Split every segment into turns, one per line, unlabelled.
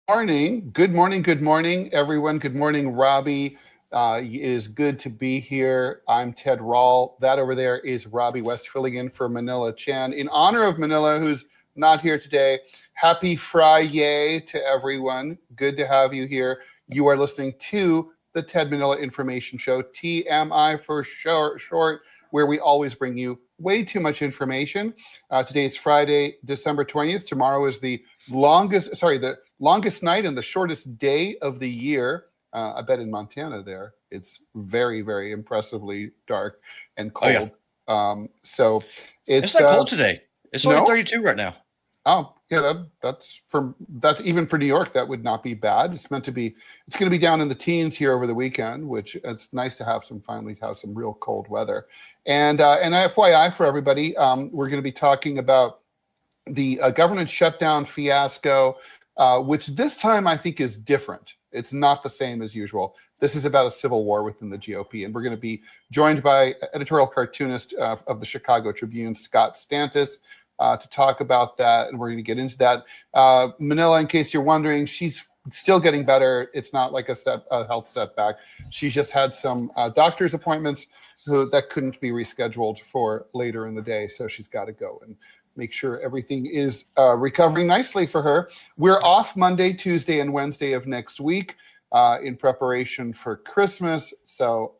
Morning. Good morning, everyone. Good morning, Robby. It is good to be here. I'm Ted Rall. That over there is Robby West filling in for Manila Chan. In honor of Manila, who's not here today, happy Friday to everyone. Good to have you here. You are listening to the Ted Manila Information Show, TMI for short, where we always bring you way too much information. Today is Friday, December 20th. Tomorrow is the longest night and the shortest day of the year. I bet in Montana there, it's very, very impressively dark and cold.
Oh, yeah.
So
it's not cold today. It's only 32 right now.
Oh, yeah, that's even for New York. That would not be bad. It's going to be down in the teens here over the weekend, which it's nice to finally have some real cold weather. And FYI for everybody, we're going to be talking about the government shutdown fiasco, which this time I think is different. It's not the same as usual. This is about a civil war within the GOP, and we're going to be joined by editorial cartoonist of the Chicago Tribune, Scott Stantis, to talk about that, and we're going to get into that. Manila, in case you're wondering, she's still getting better. It's not like a health setback. She's just had some doctor's appointments that couldn't be rescheduled for later in the day, so she's got to go and make sure everything is recovering nicely for her. We're off Monday, Tuesday, and Wednesday of next week in preparation for Christmas. So,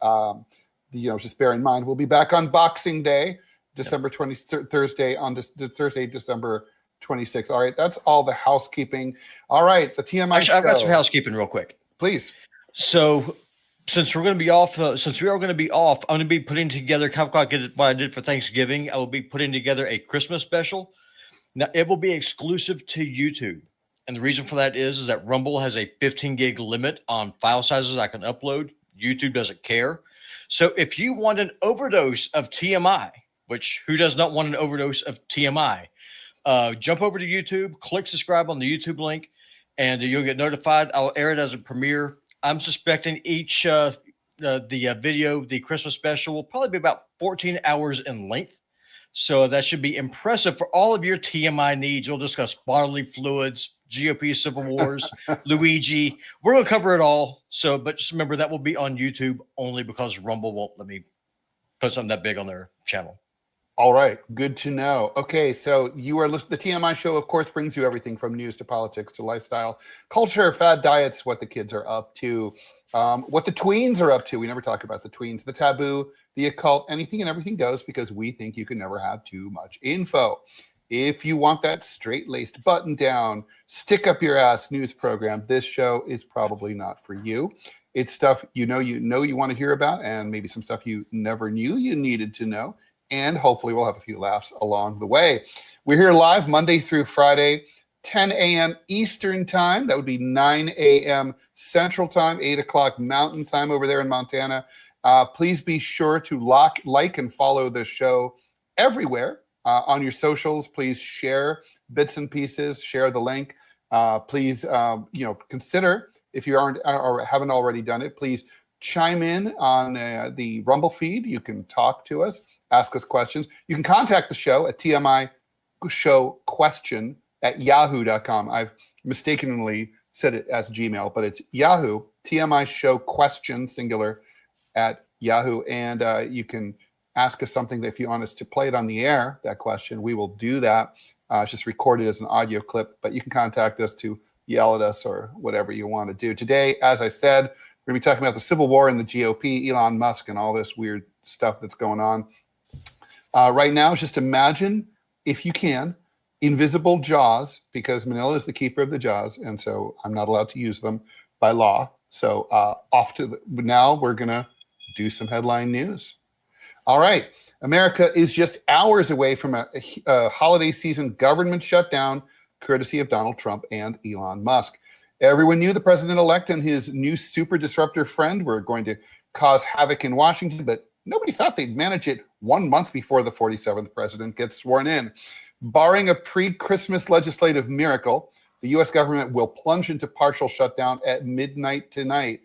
just bear in mind, we'll be back on Boxing Day, December 20th, Thursday, December 26th. All right, that's all the housekeeping. All right, the TMI show.
I've got some housekeeping real quick.
Please.
So, since we are going to be off, I'm going to be putting together kind of like what I did for Thanksgiving. I will be putting together a Christmas special. Now, it will be exclusive to YouTube. And the reason for that is that Rumble has a 15 gig limit on file sizes I can upload. YouTube doesn't care. So if you want an overdose of TMI, which who does not want an overdose of TMI, jump over to YouTube, click subscribe on the YouTube link, and you'll get notified. I'll air it as a premiere. I'm suspecting each the Christmas special will probably be about 14 hours in length. So that should be impressive for all of your TMI needs. We'll discuss bodily fluids, GOP civil wars, Luigi. We're going to cover it all. But just remember that will be on YouTube only because Rumble won't let me put something that big on their channel.
All right. Good to know. Okay. So you are listening. The TMI show, of course, brings you everything from news to politics to lifestyle, culture, fad diets, what the kids are up to, what the tweens are up to. We never talk about the tweens, the taboo, the occult, anything and everything goes because we think you can never have too much info. If you want that straight-laced, button-down, stick-up-your-ass news program, this show is probably not for you. It's stuff you want to hear about and maybe some stuff you never knew you needed to know. And hopefully we'll have a few laughs along the way. We're here live Monday through Friday, 10 a.m. Eastern Time. That would be 9 a.m. Central Time, 8 o'clock Mountain Time over there in Montana. Please be sure to like and follow the show everywhere on your socials. Please share bits and pieces, share the link. Please, consider, if you aren't or haven't already done it, please chime in on the Rumble feed. You can talk to us, ask us questions. You can contact the show at tmishowquestion@yahoo.com. I've mistakenly said it as Gmail, but it's Yahoo, TMI show question, singular, at Yahoo. And you can ask us something that if you want us to play it on the air, that question, we will do that. It's just recorded as an audio clip, but you can contact us to yell at us or whatever you want to do. Today, as I said, we're going to be talking about the civil war in the GOP, Elon Musk, and all this weird stuff that's going on. Right now, just imagine, if you can, invisible jaws, because Manila is the keeper of the jaws, and so I'm not allowed to use them by law. So now we're going to do some headline news. All right. America is just hours away from a holiday season government shutdown, courtesy of Donald Trump and Elon Musk. Everyone knew the president-elect and his new super disruptor friend were going to cause havoc in Washington, but nobody thought they'd manage it 1 month before the 47th president gets sworn in. Barring a pre-Christmas legislative miracle, the U.S. government will plunge into partial shutdown at midnight tonight,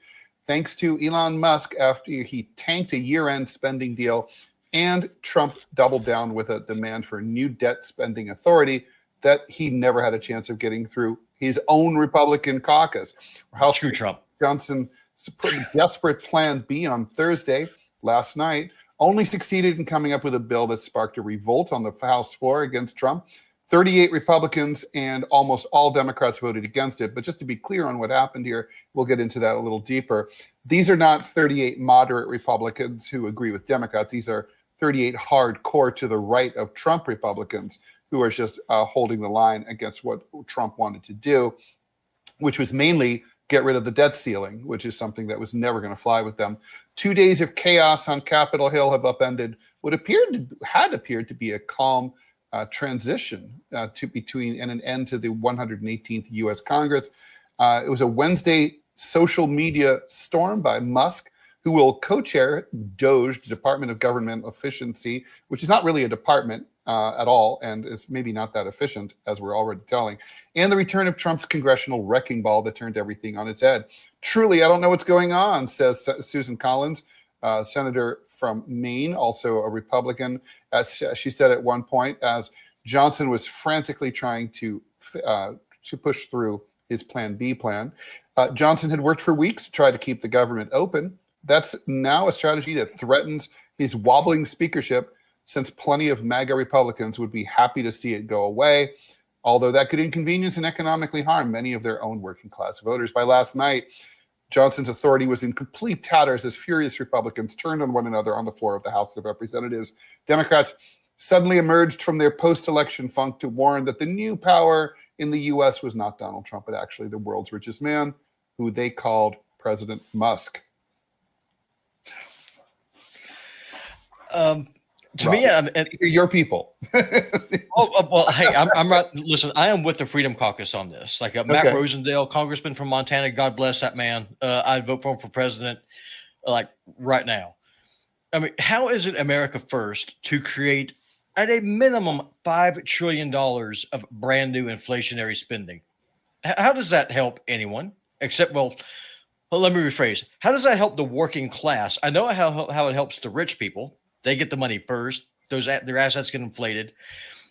thanks to Elon Musk after he tanked a year-end spending deal and Trump doubled down with a demand for new debt spending authority that he never had a chance of getting through his own Republican caucus. House
Screw Trump.
Johnson put a desperate Plan B on Thursday last night, only succeeded in coming up with a bill that sparked a revolt on the House floor against Trump. 38 Republicans and almost all Democrats voted against it. But just to be clear on what happened here, we'll get into that a little deeper. These are not 38 moderate Republicans who agree with Democrats. These are 38 hardcore to the right of Trump Republicans who are just holding the line against what Trump wanted to do, which was mainly get rid of the debt ceiling, which is something that was never going to fly with them. 2 days of chaos on Capitol Hill have upended what had appeared to be a calm transition between and an end to the 118th U.S. Congress. It was a Wednesday social media storm by Musk, who will co-chair DOGE, the Department of Government Efficiency, which is not really a department at all, and is maybe not that efficient, as we're already telling, and the return of Trump's congressional wrecking ball that turned everything on its head. Truly, I don't know what's going on, says Susan Collins, senator from Maine, also a Republican, as she said at one point, as Johnson was frantically trying to push through his Plan B plan. Johnson had worked for weeks to try to keep the government open. That's now a strategy that threatens his wobbling speakership, since plenty of MAGA Republicans would be happy to see it go away, although that could inconvenience and economically harm many of their own working class voters. By last night, Johnson's authority was in complete tatters as furious Republicans turned on one another on the floor of the House of Representatives. Democrats suddenly emerged from their post-election funk to warn that the new power in the U.S. was not Donald Trump, but actually the world's richest man, who they called President Musk.
To me,
your people.
Well, hey, I'm right. Listen, I am with the Freedom Caucus on this. Like Matt Rosendale, congressman from Montana, God bless that man. I'd vote for him for president, like right now. I mean, how is it America first to create at a minimum $5 trillion of brand new inflationary spending? How does that help anyone? Except, well, let me rephrase. How does that help the working class? I know how it helps the rich people. They get the money first. Their assets get inflated.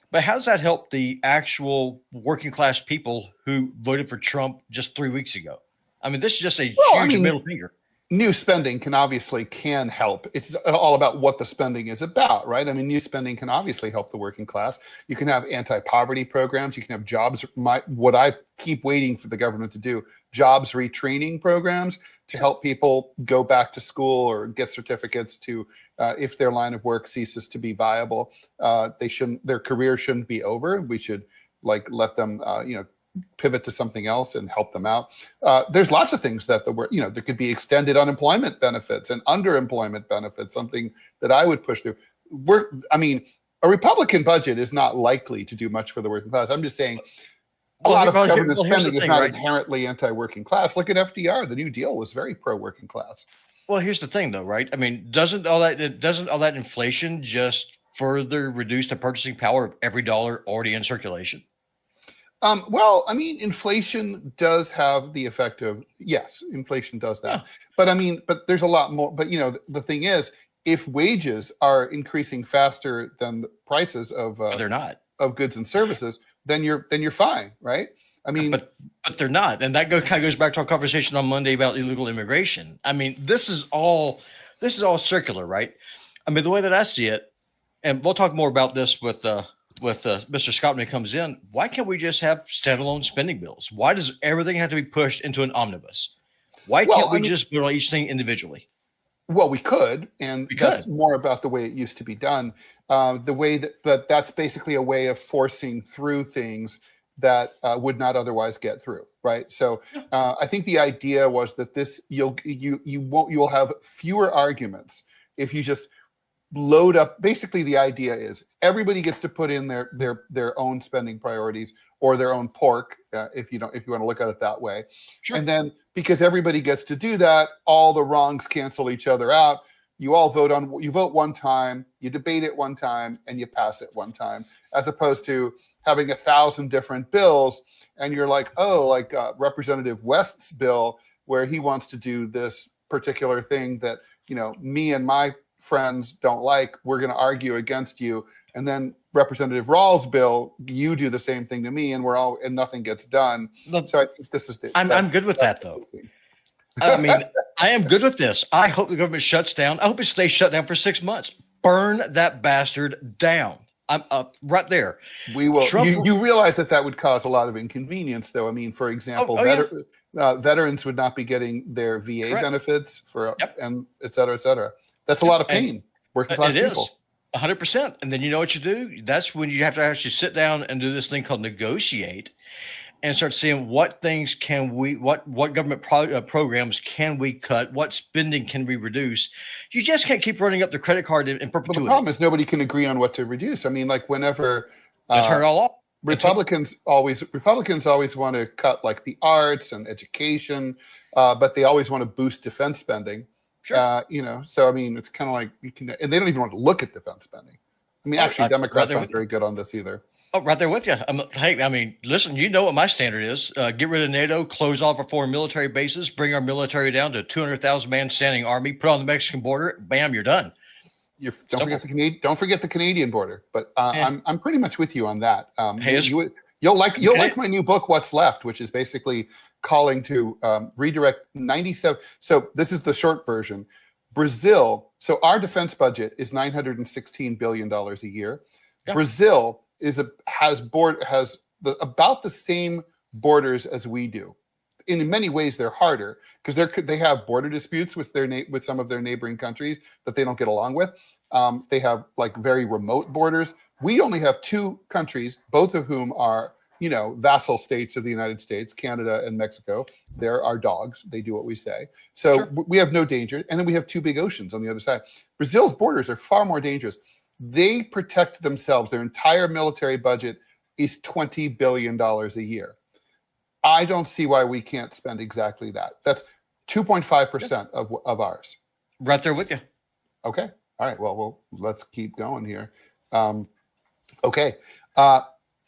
But how does that help the actual working class people who voted for Trump just 3 weeks ago? I mean, this is just a huge middle finger.
New spending can help. It's all about what the spending is about, right? I mean, new spending can obviously help the working class. You can have anti-poverty programs. You can have jobs. What I keep waiting for the government to do, jobs retraining programs to help people go back to school or get certificates to, if their line of work ceases to be viable, their career shouldn't be over. We should let them, pivot to something else and help them out. There's lots of things that there could be extended unemployment benefits and underemployment benefits, something that I would push through. A Republican budget is not likely to do much for the working class. I'm just saying a lot of government spending is not inherently anti-working class. Look at FDR. The New Deal was very pro-working class.
Well, here's the thing though, right? I mean, doesn't all that inflation just further reduce the purchasing power of every dollar already in circulation?
Inflation does have the effect of, yes, inflation does that. Yeah. But there's a lot more. But, the thing is, if wages are increasing faster than the prices of
they're not
of goods and services, then you're fine, right? I mean,
but they're not. And that kind of goes back to our conversation on Monday about illegal immigration. I mean, this is all circular, right? I mean, the way that I see it, and we'll talk more about this with Mr. Scott when he comes in. Why can't we just have standalone spending bills? Why does everything have to be pushed into an omnibus? Why can't we just vote on each thing individually?
Well, we could, and that's more about the way it used to be done. But that's basically a way of forcing through things that would not otherwise get through, right? So I think the idea was that you'll have fewer arguments if you just load up. Basically, the idea is everybody gets to put in their own spending priorities or their own pork, if you want to look at it that way. Sure. And then because everybody gets to do that, all the wrongs cancel each other out. You all vote one time, you debate it one time, and you pass it one time, as opposed to having 1,000 different bills. And you're like, Representative West's bill, where he wants to do this particular thing that, me and my friends don't like, we're going to argue against you. And then Representative Rall's bill, you do the same thing to me, and nothing gets done. So I think this is
I'm good with that, though. I mean, I am good with this. I hope the government shuts down. I hope it stays shut down for 6 months. Burn that bastard down. I'm up right there.
We will. You realize that would cause a lot of inconvenience, though. I mean, for example, veterans would not be getting their VA benefits and et cetera, et cetera. That's a lot of pain. Working class people.
100%. And then you know what you do? That's when you have to actually sit down and do this thing called negotiate and start seeing what things what government programs can we cut? What spending can we reduce? You just can't keep running up the credit card in perpetuity.
Well, the problem is nobody can agree on what to reduce. I mean, like whenever
turn it all off.
Republicans always want to cut like the arts and education, but they always want to boost defense spending.
Sure.
So I mean, it's kind of like and they don't even want to look at defense spending. I mean, actually, Democrats aren't very good on this either.
Oh, right there with you. Hey, I mean, listen, you know what my standard is. Get rid of NATO, close off our foreign military bases, bring our military down to 200,000 man standing army, put on the Mexican border, bam, you're done.
Don't forget the Canadian border. But I'm pretty much with you on that. You'll like my new book, What's Left, which is basically calling to redirect 97. So this is the short version. Brazil. So our defense budget is $916 billion a year. Yeah. Brazil has about the same borders as we do. In many ways, they're harder because they have border disputes with some of their neighboring countries that they don't get along with. They have like very remote borders. We only have two countries, both of whom are vassal states of the United States, Canada and Mexico. They're our dogs. They do what we say. So we have no danger. And then we have two big oceans on the other side. Brazil's borders are far more dangerous. They protect themselves. Their entire military budget is $20 billion a year. I don't see why we can't spend exactly that. That's 2.5% of ours.
Right there with you.
Okay. All right. Well, let's keep going here. Okay.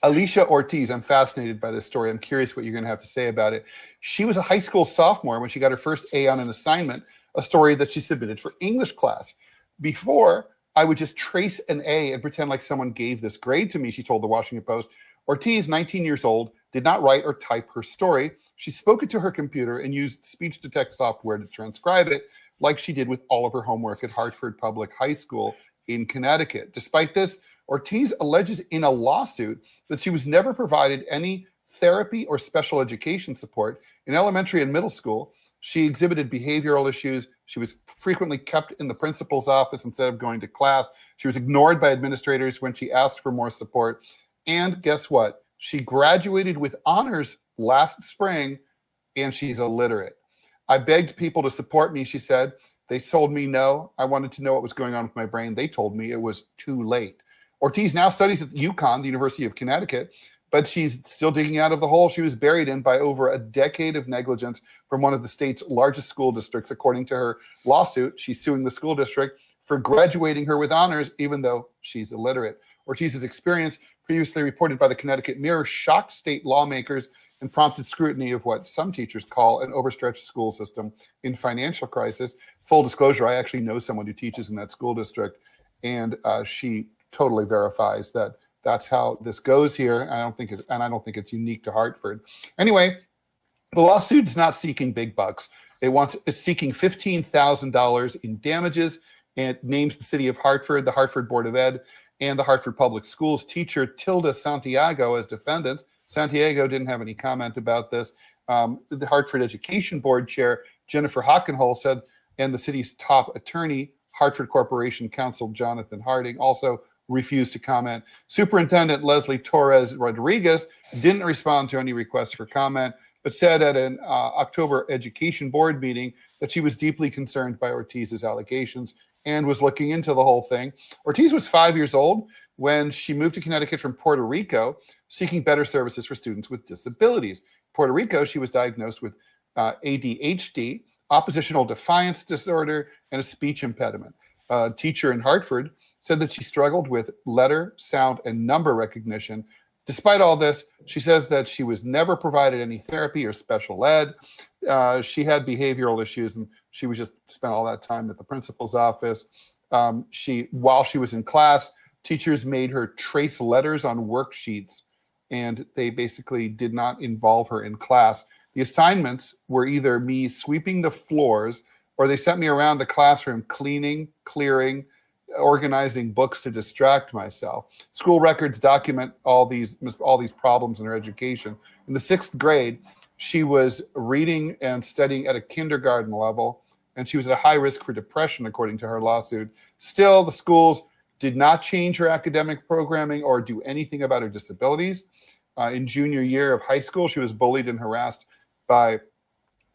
Alicia Ortiz, I'm fascinated by this story. I'm curious what you're going to have to say about it. She was a high school sophomore when she got her first A on an assignment, a story that she submitted for English class. Before, I would just trace an A and pretend like someone gave this grade to me, she told the Washington Post. Ortiz, 19 years old, did not write or type her story. She spoke it to her computer and used speech-to-text software to transcribe it, like she did with all of her homework at Hartford Public High School in Connecticut. Despite this, Ortiz alleges in a lawsuit that she was never provided any therapy or special education support in elementary and middle school. She exhibited behavioral issues. She was frequently kept in the principal's office instead of going to class. She was ignored by administrators when she asked for more support. And guess what? She graduated with honors last spring, and she's illiterate. I begged people to support me, she said. They told me no. I wanted to know what was going on with my brain. They told me it was too late. Ortiz now studies at UConn, the University of Connecticut, but she's still digging out of the hole she was buried in by over a decade of negligence from one of the state's largest school districts. According to her lawsuit, she's suing the school district for graduating her with honors, even though she's illiterate. Ortiz's experience, previously reported by the Connecticut Mirror, shocked state lawmakers and prompted scrutiny of what some teachers call an overstretched school system in financial crisis. Full disclosure, I actually know someone who teaches in that school district, and she totally verifies that that's how this goes here. I don't think it's unique to Hartford. Anyway, the lawsuit's not seeking big bucks. It's seeking $15,000 in damages, and it names the city of Hartford, the Hartford Board of Ed, and the Hartford Public Schools teacher Tilda Santiago as defendants. Santiago didn't have any comment about this. The Hartford Education Board chair Jennifer Hockenhull said, and the city's top attorney, Hartford Corporation Counsel Jonathan Harding, also refused to comment. Superintendent Leslie Torres Rodriguez didn't respond to any requests for comment, but said at an October Education Board meeting that she was deeply concerned by Ortiz's allegations and was looking into the whole thing. Ortiz was 5 years old when she moved to Connecticut from Puerto Rico, seeking better services for students with disabilities. In Puerto Rico, she was diagnosed with ADHD, oppositional defiance disorder, and a speech impediment. A teacher in Hartford said that she struggled with letter, sound, and number recognition. Despite all this, she says that she was never provided any therapy or special ed. She had behavioral issues, and she was just spent all that time at the principal's office. While she was in class, teachers made her trace letters on worksheets, and they basically did not involve her in class. The assignments were either me sweeping the floors, or they sent me around the classroom cleaning, clearing, organizing books to distract myself. School records document all these problems in her education. In the 6th grade, she was reading and studying at a kindergarten level, and she was at a high risk for depression, according to her lawsuit. Still, the schools did not change her academic programming or do anything about her disabilities. In junior year of high school, she was bullied and harassed by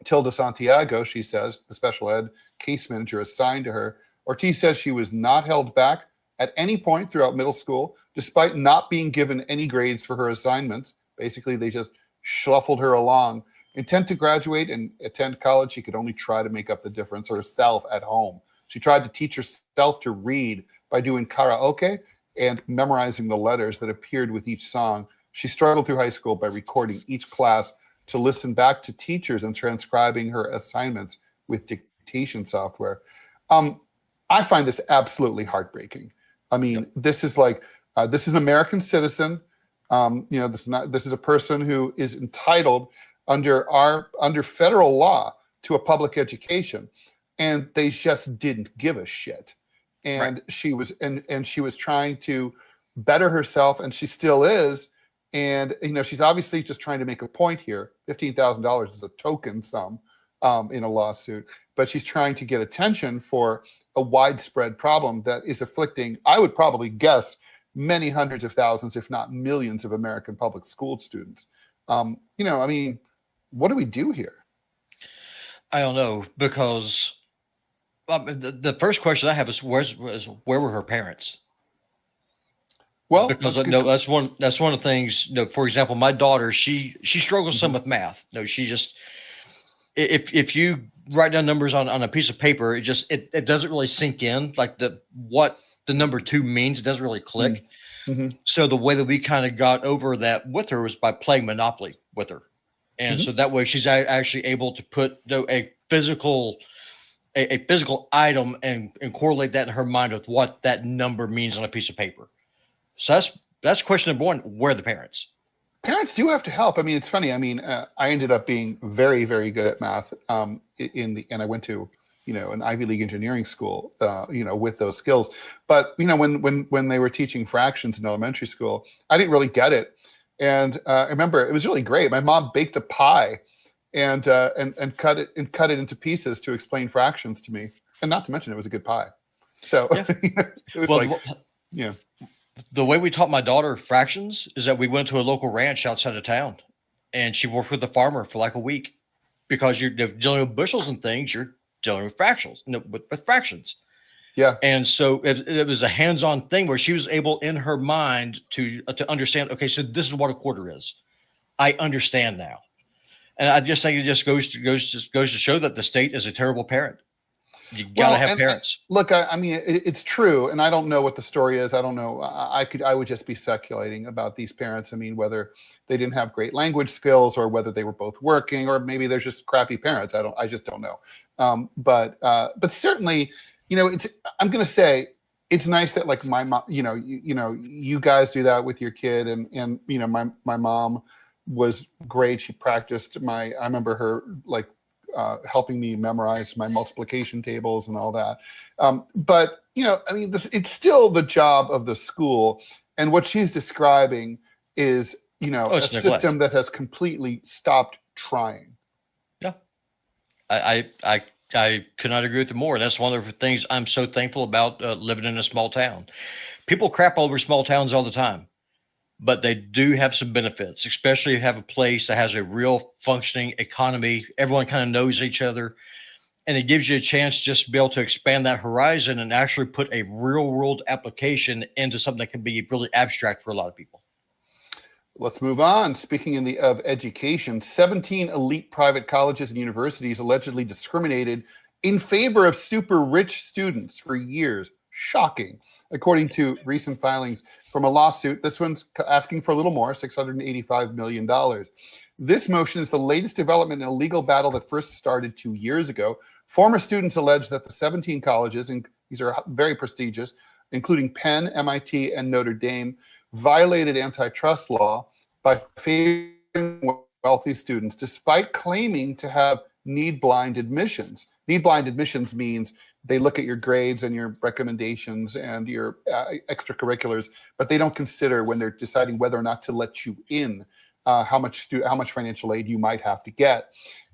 Tilda Santiago, she says, the special ed case manager assigned to her. Ortiz says she was not held back at any point throughout middle school, despite not being given any grades for her assignments. Basically, they just shuffled her along. Intent to graduate and attend college, she could only try to make up the difference herself at home. She tried to teach herself to read by doing karaoke and memorizing the letters that appeared with each song. She struggled through high school by recording each class to listen back to teachers and transcribing her assignments with dictation software. I find this absolutely heartbreaking. I mean, this is like, this is an American citizen. This is a person who is entitled under federal law to a public education, and they just didn't give a shit. And right. she was trying to better herself, and she still is. And she's obviously just trying to make a point here. $15,000 is a token sum in a lawsuit, but she's trying to get attention for a widespread problem that is afflicting, I would probably guess, many hundreds of thousands, if not millions, of American public school students. What do we do here?
I don't know, because the first question I have is where were her parents?
Well,
because that's one of the things. For example, my daughter, she struggles some with math. She just, if you write down numbers on a piece of paper, it doesn't really sink in, like what the number 2 means. It doesn't really click. Mm-hmm. So the way that we kind of got over that with her was by playing Monopoly with her. And so that way she's actually able to put a physical item and correlate that in her mind with what that number means on a piece of paper. So that's question number 1. Where are the parents?
Parents do have to help. I mean, it's funny. I mean, I ended up being very, very good at math and I went to, an Ivy League engineering school, with those skills. But, when they were teaching fractions in elementary school, I didn't really get it. And I remember it was really great. My mom baked a pie and cut it into pieces to explain fractions to me. And not to mention it was a good pie. So it was
the way we taught my daughter fractions is that we went to a local ranch outside of town, and she worked with the farmer for like a week, because you're dealing with bushels and things. You're dealing with fractions, with fractions.
Yeah. And
so it was a hands-on thing where she was able in her mind to understand, okay, so this is what a quarter is. I understand now. And I just think it just goes to show that the state is a terrible parent. You gotta have parents.
Look, I mean, it's true, and I don't know what the story is. I don't know. I would just be speculating about these parents. I mean, whether they didn't have great language skills, or whether they were both working, or maybe they're just crappy parents. I just don't know. But certainly, I'm going to say it's nice that, like, my mom, you guys do that with your kid, and my mom was great. She practiced I remember her helping me memorize my multiplication tables and all that. But it's still the job of the school. And what she's describing is, a system that has completely stopped trying.
Yeah. I could not agree with you more. That's one of the things I'm so thankful about living in a small town. People crap over small towns all the time, but they do have some benefits, especially if you have a place that has a real functioning economy. Everyone kind of knows each other, and it gives you a chance just to be able to expand that horizon and actually put a real world application into something that can be really abstract for a lot of people.
Let's move on. Speaking of education, 17 elite private colleges and universities allegedly discriminated in favor of super rich students for years. Shocking. According to recent filings from a lawsuit, this one's asking for a little more, $685 million. This motion is the latest development in a legal battle that first started 2 years ago. Former students allege that the 17 colleges, and these are very prestigious, including Penn, MIT, and Notre Dame, violated antitrust law by favoring wealthy students, despite claiming to have need-blind admissions. Need-blind admissions means they look at your grades and your recommendations and your extracurriculars, but they don't consider when they're deciding whether or not to let you in how much financial aid you might have to get.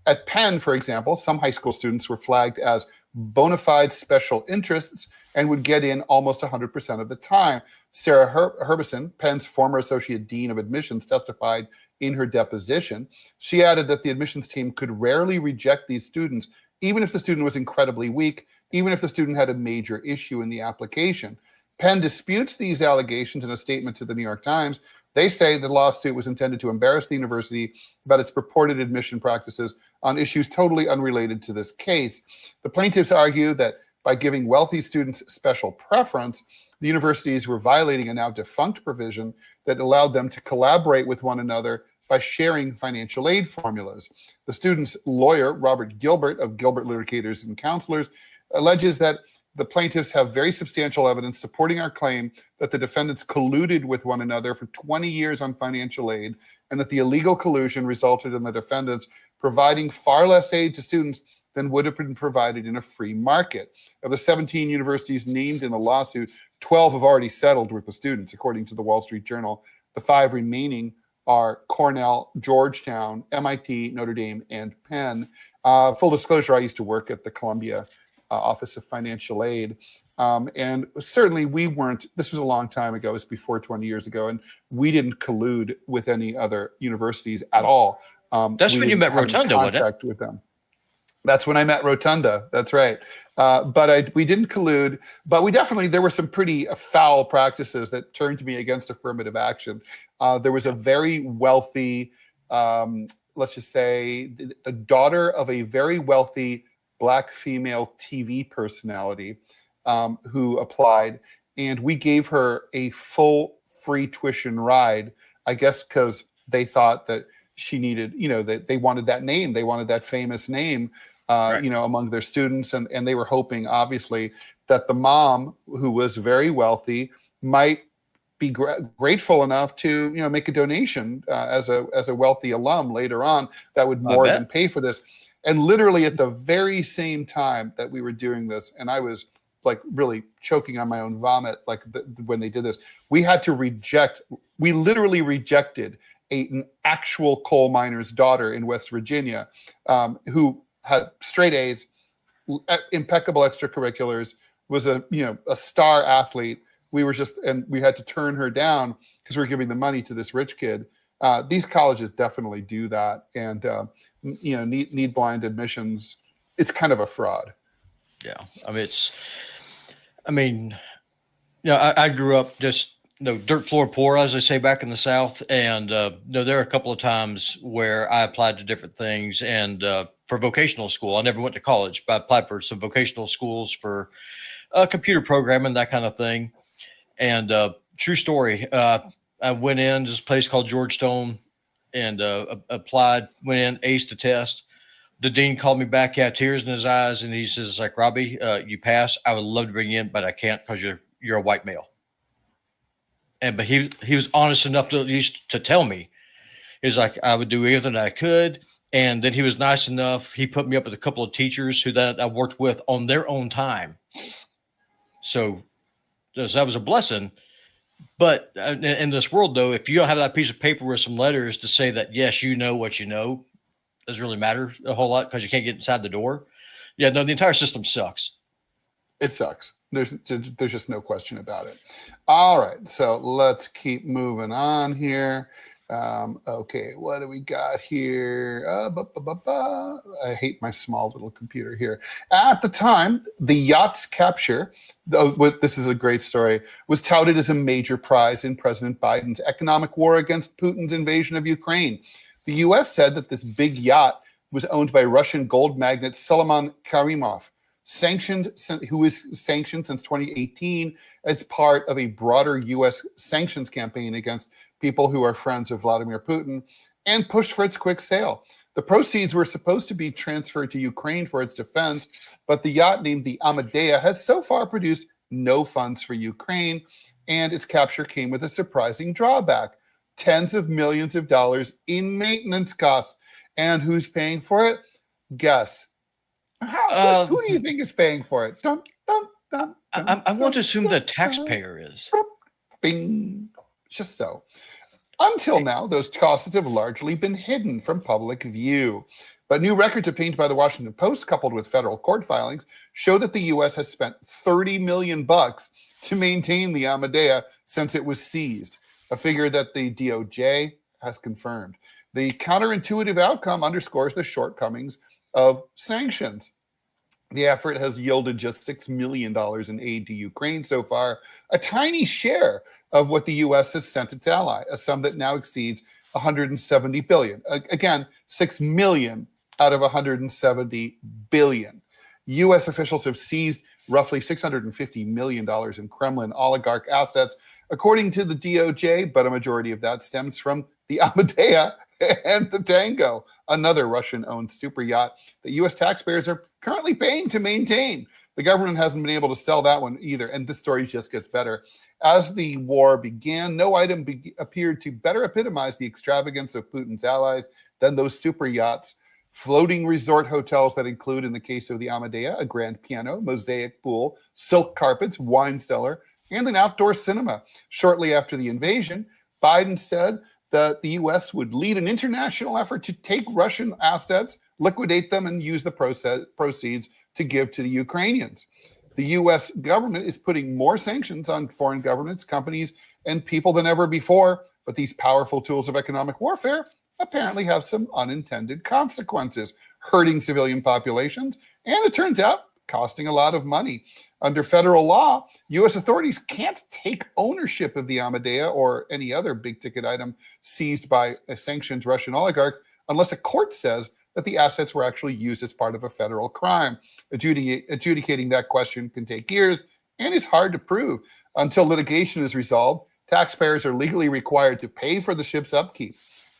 At Penn, for example, some high school students were flagged as bona fide special interests and would get in almost 100% of the time. Sarah Herbison, Penn's former associate dean of admissions, testified in her deposition. She added that the admissions team could rarely reject these students, even if the student was incredibly weak, even if the student had a major issue in the application. Penn disputes these allegations in a statement to the New York Times. They say the lawsuit was intended to embarrass the university about its purported admission practices on issues totally unrelated to this case. The plaintiffs argue that by giving wealthy students special preference, the universities were violating a now defunct provision that allowed them to collaborate with one another by sharing financial aid formulas. The student's lawyer, Robert Gilbert of Gilbert Litigators and Counselors, alleges that the plaintiffs have very substantial evidence supporting our claim that the defendants colluded with one another for 20 years on financial aid, and that the illegal collusion resulted in the defendants providing far less aid to students than would have been provided in a free market. Of the 17 universities named in the lawsuit, 12 have already settled with the students, according to the Wall Street Journal. The 5 remaining are Cornell, Georgetown, MIT, Notre Dame, and Penn. Full disclosure, I used to work at the Columbia Office of Financial Aid. And certainly we weren't, this was a long time ago, it was before 20 years ago, and we didn't collude with any other universities at all.
That's when you met Rotunda, wasn't it?
With them. That's when I met Rotunda, that's right. But we didn't collude, but we definitely, there were some pretty foul practices that turned me against affirmative action. There was a very wealthy, let's just say, the daughter of a very wealthy Black female TV personality who applied, and we gave her a full free tuition ride, I guess because they thought that she needed, that they wanted that name, they wanted that famous name, right, among their students, and they were hoping, obviously, that the mom, who was very wealthy, might be grateful enough to, make a donation as a wealthy alum later on that would more than pay for this. And literally at the very same time that we were doing this, and I was like really choking on my own vomit, like when they did this, we literally rejected an actual coal miner's daughter in West Virginia, who had straight A's, impeccable extracurriculars, was a star athlete. We had to turn her down because we were giving the money to this rich kid. These colleges definitely do that, and need blind admissions. It's kind of a fraud.
Yeah, I grew up just dirt floor poor, as they say back in the South, and there are a couple of times where I applied to different things, and for vocational school, I never went to college, but I applied for some vocational schools for computer programming, that kind of thing. And true story. I went in this place called Georgetown and applied, went in, aced the test. The dean called me back, he had tears in his eyes, and he says, like, Robby, you passed. I would love to bring you in, but I can't because you're a white male. But he was honest enough to tell me. He was like, I would do everything I could. And then he was nice enough. He put me up with a couple of teachers that I worked with on their own time. So that was a blessing. But in this world, though, if you don't have that piece of paper with some letters to say that, yes, you know what you know, doesn't really matter a whole lot because you can't get inside the door. Yeah, no, the entire system sucks.
It sucks. There's just no question about it. All right, so let's keep moving on here. Okay, what do we got here? I hate my small little computer here. At the time, the yacht's capture, this is a great story, was touted as a major prize in President Biden's economic war against Putin's invasion of Ukraine. The U.S. said that this big yacht was owned by Russian gold magnate Solomon Karimov, who is sanctioned since 2018 as part of a broader U.S. sanctions campaign against people who are friends of Vladimir Putin, and pushed for its quick sale. The proceeds were supposed to be transferred to Ukraine for its defense, but the yacht named the Amadea has so far produced no funds for Ukraine, and its capture came with a surprising drawback: tens of millions of dollars in maintenance costs. And who's paying for it? Guess. Who do you think is paying for it?
I want to assume the taxpayer is.
Bing. Just so. Until now, those costs have largely been hidden from public view. But new records obtained by the Washington Post, coupled with federal court filings, show that the U.S. has spent $30 million to maintain the Amadea since it was seized, a figure that the DOJ has confirmed. The counterintuitive outcome underscores the shortcomings of sanctions. The effort has yielded just $6 million in aid to Ukraine so far, a tiny share of what the U.S. has sent its ally, a sum that now exceeds $170 billion. Again, $6 million out of $170 billion. U.S. officials have seized roughly $650 million in Kremlin oligarch assets, according to the DOJ, but a majority of that stems from the Amadea and the Tango, another Russian-owned super yacht that U.S. taxpayers are currently paying to maintain. The government hasn't been able to sell that one either, and this story just gets better. As the war began, no item appeared to better epitomize the extravagance of Putin's allies than those super yachts. Floating resort hotels that include, in the case of the Amadea, a grand piano, mosaic pool, silk carpets, wine cellar, and an outdoor cinema. Shortly after the invasion, Biden said that the U.S. would lead an international effort to take Russian assets, liquidate them, and use the proceeds to give to the Ukrainians. The U.S. government is putting more sanctions on foreign governments, companies, and people than ever before, but these powerful tools of economic warfare apparently have some unintended consequences, hurting civilian populations, and it turns out costing a lot of money. Under federal law, U.S. authorities can't take ownership of the Amadea or any other big-ticket item seized by sanctioned Russian oligarchs unless a court says that the assets were actually used as part of a federal crime. Adjudicating that question can take years and is hard to prove. Until litigation is resolved, taxpayers are legally required to pay for the ship's upkeep.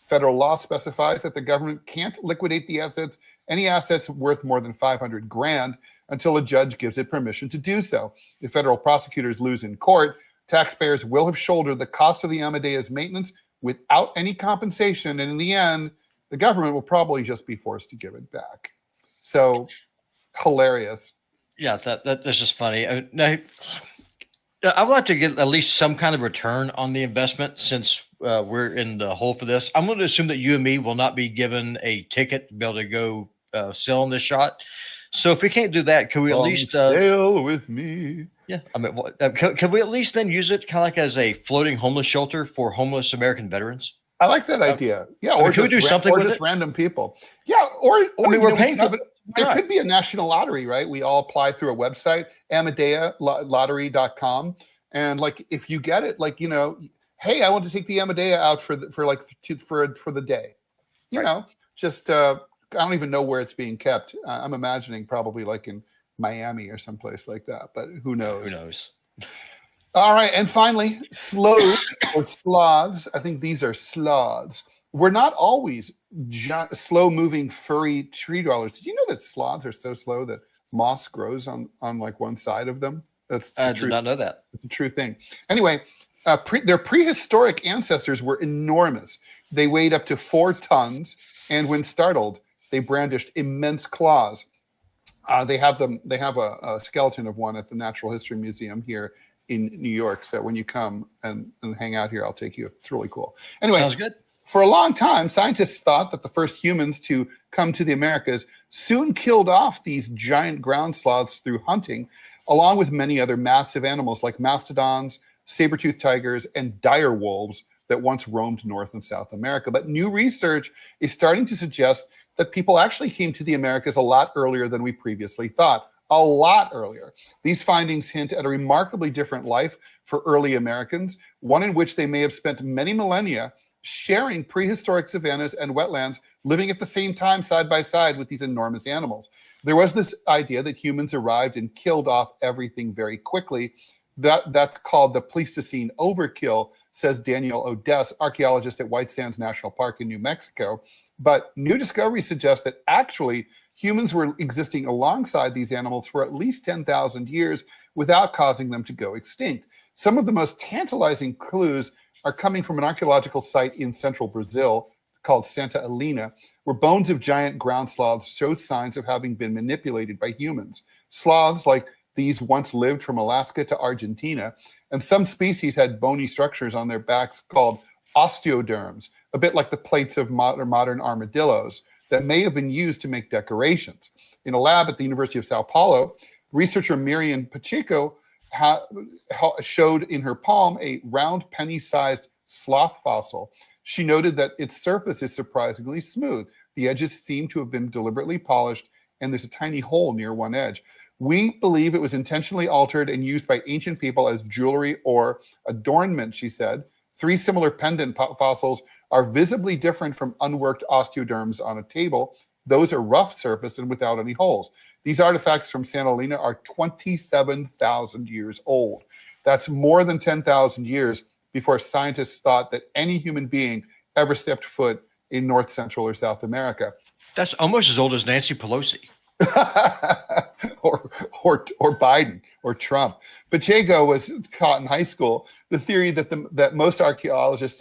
Federal law specifies that the government can't liquidate the assets, any assets worth more than $500,000, until a judge gives it permission to do so. If federal prosecutors lose in court, taxpayers will have shouldered the cost of the Amadea's maintenance without any compensation, and in the end, the government will probably just be forced to give it back. So, hilarious.
Yeah, that's just funny. Now, I would like to get at least some kind of return on the investment since we're in the hole for this. I'm going to assume that you and me will not be given a ticket to be able to go sail on this shot. So if we can't do that, can we at least
sail with me?
Yeah, I mean, can we at least then use it kind of like as a floating homeless shelter for homeless American veterans?
I like that idea. Yeah, or
can we do something with
just
it?
random people? Yeah, or
I mean, we're paying for it.
There could be a national lottery, right? We all apply through a website, AmadeaLottery.com, and like if you get it, like hey, I want to take the Amadea out for the day. You know, just I don't even know where it's being kept. I'm imagining probably like in Miami or someplace like that, but who knows?
Who knows?
All right, and finally, sloths or sloths. I think these are sloths. We're not always slow-moving, furry tree dwellers. Did you know that sloths are so slow that moss grows on like one side of them?
I did not know that.
It's a true thing. Anyway, their prehistoric ancestors were enormous. They weighed up to 4 tons, and when startled, they brandished immense claws. They have a skeleton of one at the Natural History Museum here in New York. So when you come and hang out here, I'll take you. It's really cool. Anyway,
sounds good.
For a long time, scientists thought that the first humans to come to the Americas soon killed off these giant ground sloths through hunting, along with many other massive animals like mastodons, saber-toothed tigers, and dire wolves that once roamed North and South America. But new research is starting to suggest that people actually came to the Americas a lot earlier than we previously thought. A lot earlier. These findings hint at a remarkably different life for early Americans, one in which they may have spent many millennia sharing prehistoric savannas and wetlands, living at the same time side by side with these enormous animals. There was this idea that humans arrived and killed off everything very quickly, That's called the Pleistocene overkill, says Daniel Odess, archaeologist at White Sands National Park in New Mexico. But new discoveries suggest that actually humans were existing alongside these animals for at least 10,000 years without causing them to go extinct. Some of the most tantalizing clues are coming from an archaeological site in central Brazil called Santa Helena, where bones of giant ground sloths show signs of having been manipulated by humans. Sloths like these once lived from Alaska to Argentina, and some species had bony structures on their backs called osteoderms, a bit like the plates of modern armadillos, that may have been used to make decorations. In a lab at the University of Sao Paulo, researcher Miriam Pacheco showed in her palm a round penny-sized sloth fossil. She noted that its surface is surprisingly smooth. The edges seem to have been deliberately polished, and there's a tiny hole near one edge. We believe it was intentionally altered and used by ancient people as jewelry or adornment, she said. 3 similar pendant fossils are visibly different from unworked osteoderms on a table. Those are rough surfaced and without any holes. These artifacts from Santa Helena are 27,000 years old. That's more than 10,000 years before scientists thought that any human being ever stepped foot in North, Central, or South America.
That's almost as old as Nancy Pelosi.
or Biden or Trump. Pacheco was taught in high school the theory that most archaeologists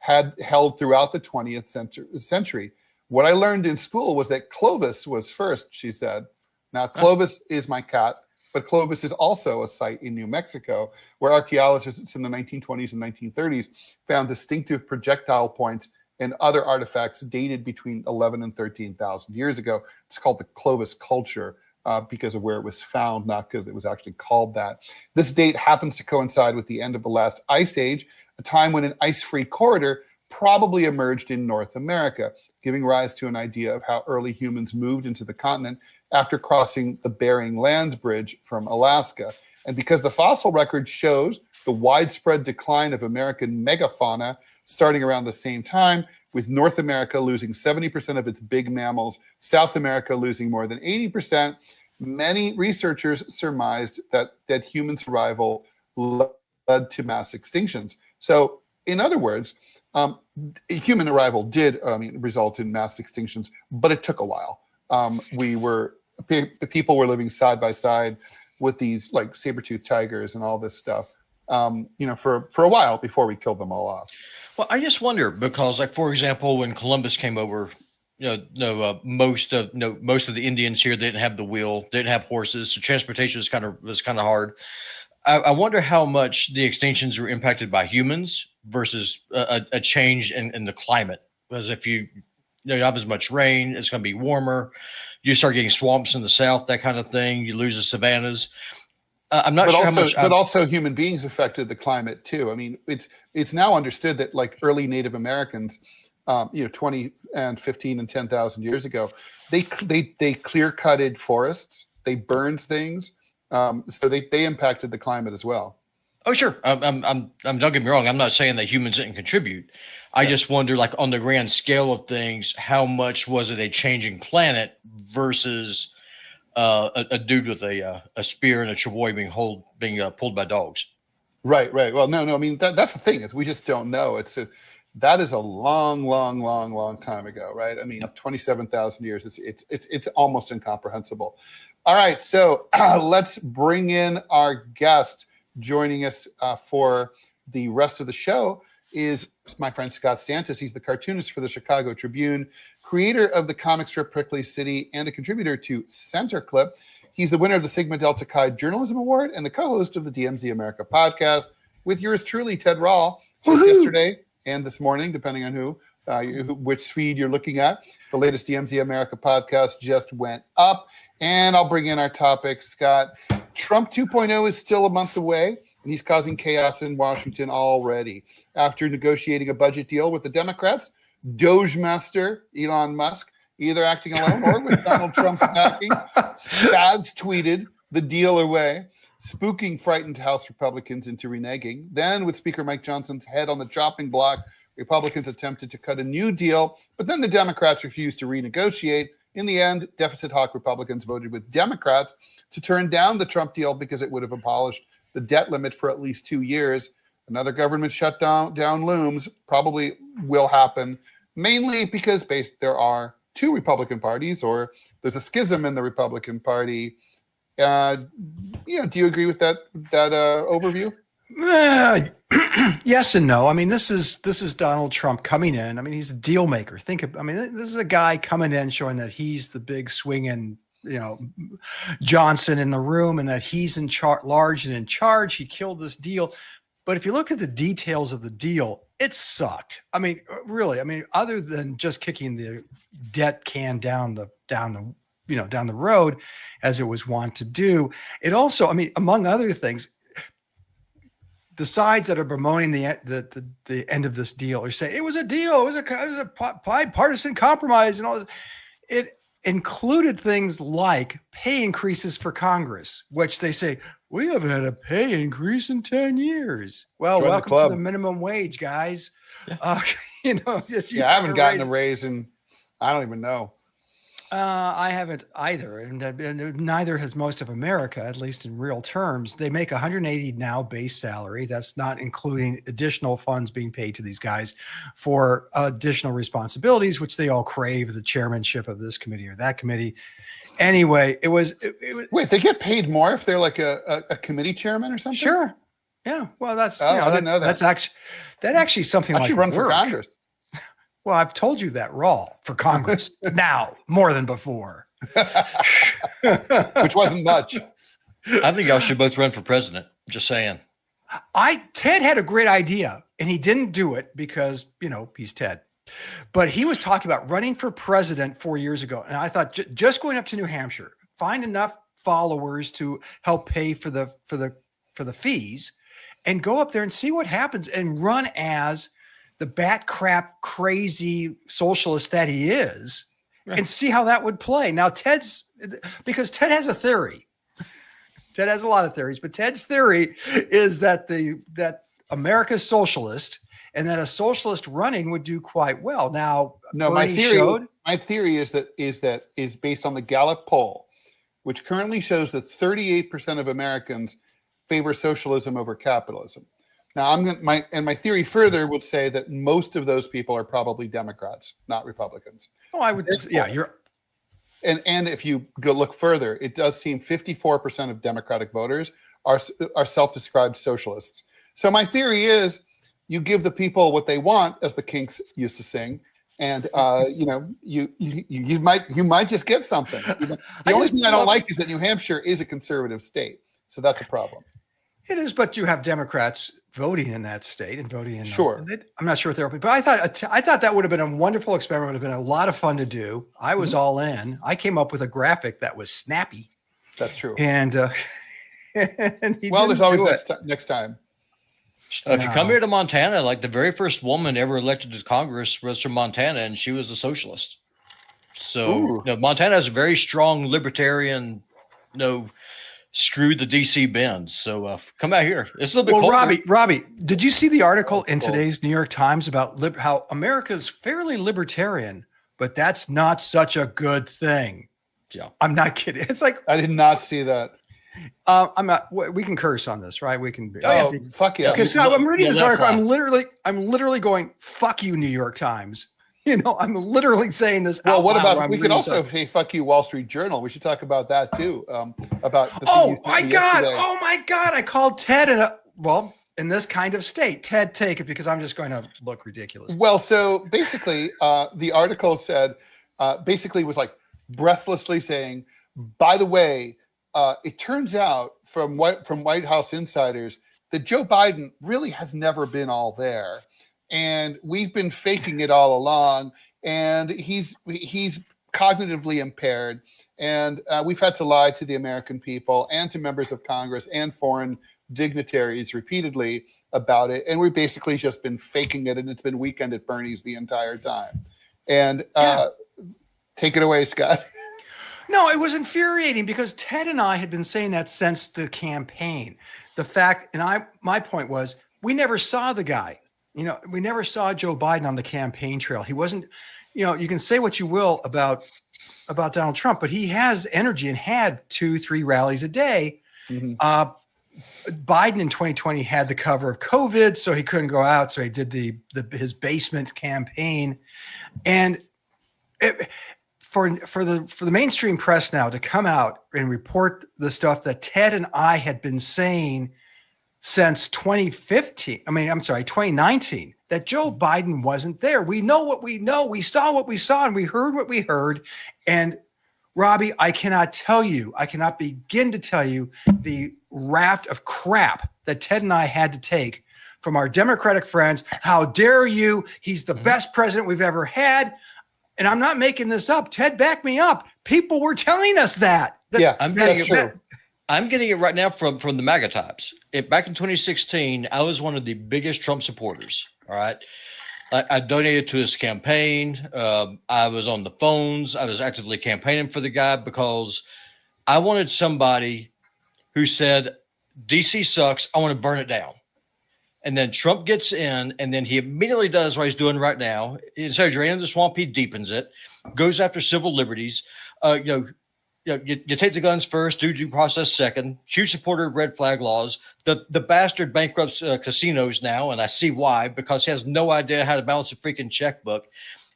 had held throughout the 20th century. What I learned in school was that Clovis was first, she said. Now, Clovis is my cat, but Clovis is also a site in New Mexico where archaeologists in the 1920s and 1930s found distinctive projectile points and other artifacts dated between 11 and 13,000 years ago. It's called the Clovis culture because of where it was found, not because it was actually called that. This date happens to coincide with the end of the last ice age, a time when an ice-free corridor probably emerged in North America, giving rise to an idea of how early humans moved into the continent after crossing the Bering Land Bridge from Alaska. And because the fossil record shows the widespread decline of American megafauna starting around the same time, with North America losing 70% of its big mammals, South America losing more than 80%, many researchers surmised that human survival led to mass extinctions. So, in other words, human arrival did result in mass extinctions, but it took a while. People were living side by side with these like saber-toothed tigers and all this stuff, for a while before we killed them all off.
Well, I just wonder because, like, for example, when Columbus came over, most of the Indians here didn't have the wheel, didn't have horses, so transportation was kind of hard. I wonder how much the extinctions were impacted by humans versus a change in the climate. Because if you have as much rain, it's going to be warmer. You start getting swamps in the south, that kind of thing. You lose the savannas. I'm not sure how much.
But also human beings affected the climate too. I mean, it's now understood that like early Native Americans, 20 and 15 and 10,000 years ago, they clear-cutted forests, they burned things, so they impacted the climate as well.
Oh, sure. I'm don't get me wrong. I'm not saying that humans didn't contribute. I just wonder, like on the grand scale of things, how much was it a changing planet versus a dude with a spear and a travois being pulled by dogs?
Right. Well, no. I mean, that's the thing is we just don't know. That is a long time ago, right? I mean, 27,000 years. It's almost incomprehensible. All right, so let's bring in our guest. Joining us for the rest of the show is my friend Scott Stantis. He's the cartoonist for the Chicago Tribune, creator of the comic strip Prickly City, and a contributor to Center Clip. He's the winner of the Sigma Delta Chi Journalism Award and the co-host of the DMZ America podcast with yours truly, Ted Rall. Yesterday and this morning, depending on which feed you're looking at. The latest DMZ America podcast just went up, and I'll bring in our topic, Scott. Trump 2.0 is still a month away, and he's causing chaos in Washington already. After negotiating a budget deal with the Democrats, DOGE master Elon Musk, either acting alone or with Donald Trump's backing, spazz-tweeted the deal away, spooking frightened House Republicans into reneging. Then, with Speaker Mike Johnson's head on the chopping block, Republicans attempted to cut a new deal, but then the Democrats refused to renegotiate In the end, deficit hawk Republicans voted with Democrats to turn down the Trump deal because it would have abolished the debt limit for at least 2 years. Another government shutdown looms, probably will happen, mainly because there are two Republican parties, or there's a schism in the Republican Party. Do you agree with that overview?
Yes and no. I mean, this is Donald Trump coming in. I mean, he's a deal maker. This is a guy coming in showing that he's the big swinging, Johnson in the room, and that he's large and in charge. He killed this deal. But if you look at the details of the deal, it sucked. I mean, really. I mean, other than just kicking the debt can down the road, as it was wont to do, it also, I mean, among other things, the sides that are bemoaning the end of this deal are saying it was a deal, it was a bipartisan compromise, and all this. It included things like pay increases for Congress, which they say we haven't had a pay increase in 10 years. Well, welcome to the minimum wage, guys. Yeah.
I haven't gotten a raise in, I don't even know.
I haven't either, and neither has most of America, at least in real terms. They make $180 now base salary. That's not including additional funds being paid to these guys for additional responsibilities, which they all crave, the chairmanship of this committee or that committee. Anyway, it was.
Wait, they get paid more if they're like a committee chairman or something?
Sure. Yeah. Well, that's.
I didn't know that.
That's actually something like
run for Congress.
Well, I've told you that, Rall, for Congress now more than before.
Which wasn't much.
I think y'all should both run for president. Just saying.
Ted had a great idea, and he didn't do it because, he's Ted. But he was talking about running for president 4 years ago. And I thought just going up to New Hampshire, find enough followers to help pay for the fees, and go up there and see what happens and run as the bat crap crazy socialist that he is, right, and see how that would play. Now because Ted has a theory. Ted has a lot of theories, but Ted's theory is that that America's socialist, and that a socialist running would do quite well. Now,
no, my theory is based on the Gallup poll, which currently shows that 38% of Americans favor socialism over capitalism. Now, my theory further would say that most of those people are probably Democrats, not Republicans.
Oh, I would. You're.
And if you go look further, it does seem 54% of Democratic voters are self-described socialists. So my theory is, you give the people what they want, as the Kinks used to sing, and you might just get something. The only thing I don't like is that New Hampshire is a conservative state, so that's a problem.
It is, but you have Democrats voting in that state and voting in.
Sure.
I'm not sure what they're open, but I thought that would have been a wonderful experiment. It would have been a lot of fun to do. I was all in. I came up with a graphic that was snappy.
That's true.
And
there's always next time.
If you come here to Montana, like the very first woman ever elected to Congress was from Montana, and she was a socialist. So Montana has a very strong libertarian, screw the DC bends. So come out here. It's a little bit colder.
Robby, did you see the article in today's New York Times about how America's fairly libertarian, but that's not such a good thing?
Yeah,
I'm not kidding. It's like,
I did not see that.
I'm not. We can curse on this, right? We can.
Fuck yeah!
Because I'm reading this article. I'm literally going, "Fuck you, New York Times." I'm literally saying this.
Well, what about we could also say "Fuck you, Wall Street Journal"? We should talk about that too. About the
my God! I called Ted in this kind of state. Ted, take it, because I'm just going to look ridiculous.
Well, so basically, the article said, was like breathlessly saying, by the way, it turns out from White House insiders that Joe Biden really has never been all there. And we've been faking it all along, and he's cognitively impaired, and we've had to lie to the American people and to members of Congress and foreign dignitaries repeatedly about it, and we've basically just been faking it, and it's been Weekend at Bernie's the entire time. And take it away, Scott.
No, it was infuriating because Ted and I had been saying that since the campaign. The fact, and my point was, we never saw the guy. We never saw Joe Biden on the campaign trail. He wasn't, you can say what you will about Donald Trump, but he has energy and had 2-3 rallies a day.
Mhm.
Biden in 2020 had the cover of COVID, so he couldn't go out. So he did his basement campaign, and for the mainstream press now to come out and report the stuff that Ted and I had been saying since 2019, that Joe Biden wasn't there. We know what we know. We saw what we saw, and we heard what we heard. And Robby, I cannot begin to tell you the raft of crap that Ted and I had to take from our Democratic friends. How dare you? He's the best president we've ever had. And I'm not making this up. Ted, back me up. People were telling us that.
I'm getting it right now from the MAGA types. Back in 2016, I was one of the biggest Trump supporters. All right. I donated to his campaign. I was on the phones. I was actively campaigning for the guy because I wanted somebody who said, DC sucks. I want to burn it down. And then Trump gets in, and then he immediately does what he's doing right now. Instead of draining the swamp, he deepens it, goes after civil liberties. You take the guns first, do due process second. Huge supporter of red flag laws. The bastard bankrupts casinos now, and I see why, because he has no idea how to balance a freaking checkbook.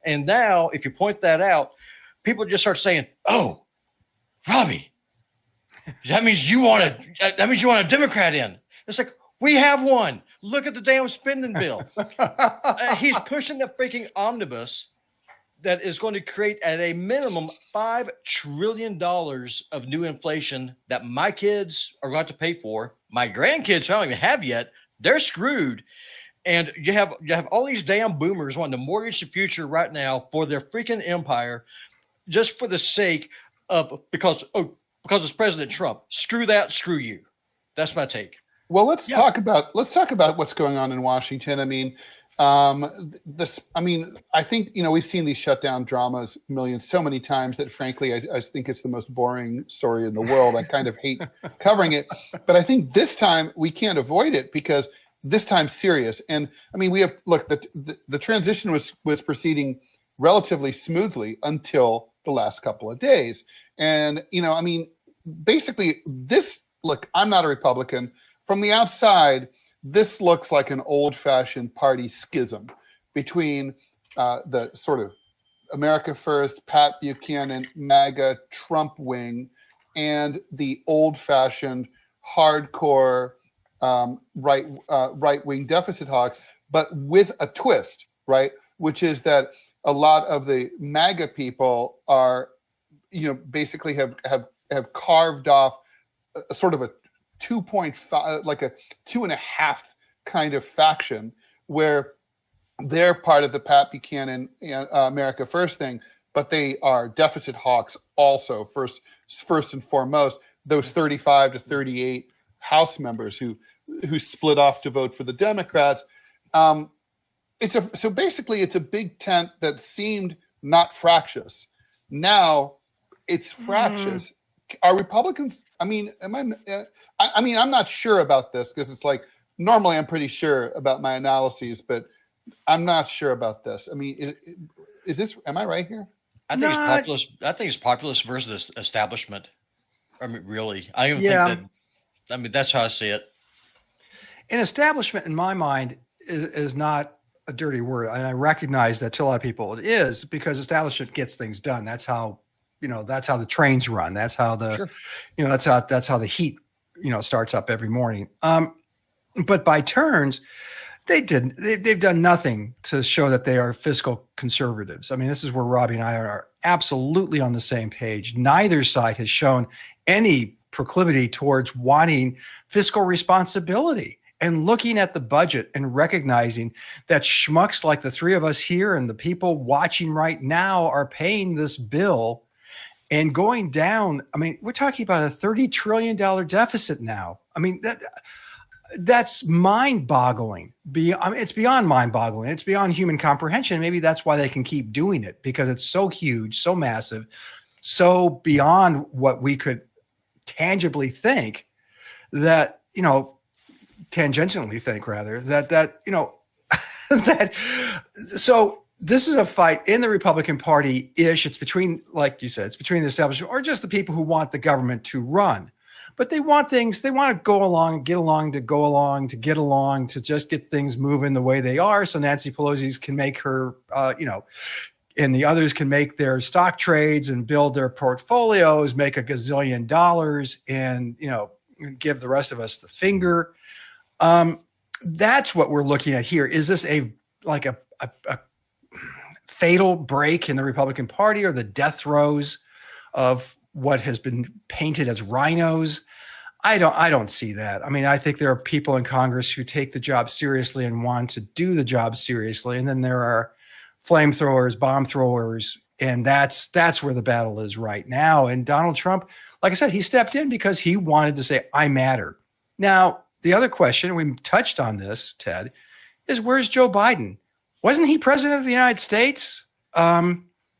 And now, if you point that out, people just start saying, "Oh, Robby, that means you want a Democrat in." It's like, we have one. Look at the damn spending bill. He's pushing the freaking omnibus that is going to create at a minimum $5 trillion of new inflation that my kids are going to pay for. My grandkids, who I don't even have yet, they're screwed. And you have all these damn boomers wanting to mortgage the future right now for their freaking empire, just for the sake of because it's President Trump. Screw that. Screw you. That's my take.
Well, let's talk about what's going on in Washington. I mean, I think, we've seen these shutdown dramas so many times that frankly, I think it's the most boring story in the world. I kind of hate covering it, but I think this time we can't avoid it because this time's serious. And I mean, the transition was proceeding relatively smoothly until the last couple of days. And, basically I'm not a Republican. From the outside, this looks like an old-fashioned party schism between the sort of America First, Pat Buchanan, MAGA, Trump wing, and the old-fashioned, hardcore right-wing deficit hawks, but with a twist, right? Which is that a lot of the MAGA people are, basically have carved off a sort of a 2.5, like a 2.5 kind of faction where they're part of the Pat Buchanan America First thing, but they are deficit hawks also, first and foremost, those 35 to 38 House members who split off to vote for the Democrats. So basically it's a big tent that seemed not fractious. Now it's fractious. Are Republicans, I'm not sure about this because it's like, normally I'm pretty sure about my analyses, but I'm not sure about this. I mean, am I right here?
I think it's populist versus establishment. I mean, really, I don't think that, that's how I see it.
An establishment in my mind is not a dirty word. And I recognize that to a lot of people it is, because establishment gets things done. That's how the trains run. That's how that's how the heat, starts up every morning. But by turns, they've done nothing to show that they are fiscal conservatives. I mean, this is where Robby and I are absolutely on the same page. Neither side has shown any proclivity towards wanting fiscal responsibility and looking at the budget and recognizing that schmucks like the three of us here and the people watching right now are paying this bill and going down. I mean, we're talking about a $30 trillion deficit now. I mean, that's mind-boggling. It's beyond mind-boggling. It's beyond human comprehension. Maybe that's why they can keep doing it, because it's so huge, so massive, so beyond what we could tangibly think that, tangentially think rather, that so this is a fight in the Republican Party-ish. It's between, like you said, it's between the establishment or just the people who want the government to run. But they want things, they want to go along, get along, to go along, to get along, to just get things moving the way they are. So Nancy Pelosi's can make her, and the others can make their stock trades and build their portfolios, make $1 gazillion and, give the rest of us the finger. That's what we're looking at here. Is this a fatal break in the Republican Party or the death throes of what has been painted as rhinos? I don't see that. I mean, I think there are people in Congress who take the job seriously and want to do the job seriously. And then there are flamethrowers, bomb throwers, and that's where the battle is right now. And Donald Trump, like I said, he stepped in because he wanted to say, I matter. Now, the other question, we touched on this, Ted, is where's Joe Biden? Wasn't he president of the United States?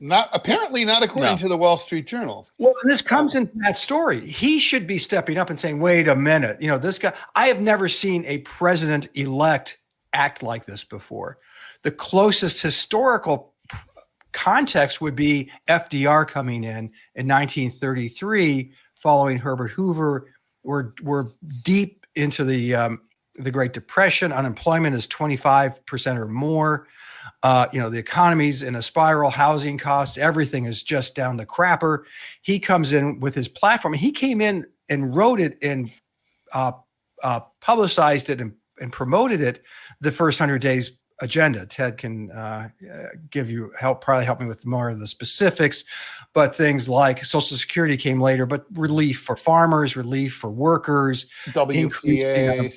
Not according to the Wall Street Journal.
Well, this comes into that story. He should be stepping up and saying, wait a minute, this guy, I have never seen a president-elect act like this before. The closest historical context would be FDR coming in 1933, following Herbert Hoover. We're deep into the Great Depression. Unemployment is 25% or more. The economy's in a spiral, housing costs, everything is just down the crapper. He comes in with his platform. He came in and wrote it and publicized it and promoted it the first 100 days agenda. Ted can probably help me with more of the specifics, but things like Social Security came later, but relief for farmers, relief for workers,
WPA,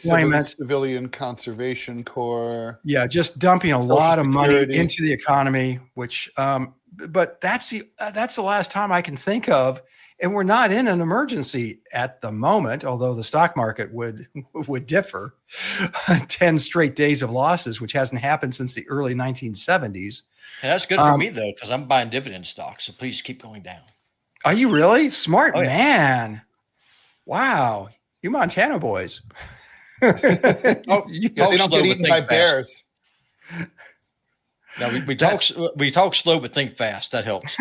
Civilian Conservation Corps.
Yeah, just dumping a
Social
lot of money
Security
into the economy, which, but that's the last time I can think of. And we're not in an emergency at the moment, although the stock market would differ. 10 straight days of losses, which hasn't happened since the early 1970s.
And that's good for me, though, because I'm buying dividend stocks. So please keep going down.
Are you really? Smart man.
Yeah.
Wow. You Montana boys.
They don't get eaten by bears.
No, we talk slow, but think fast. That helps.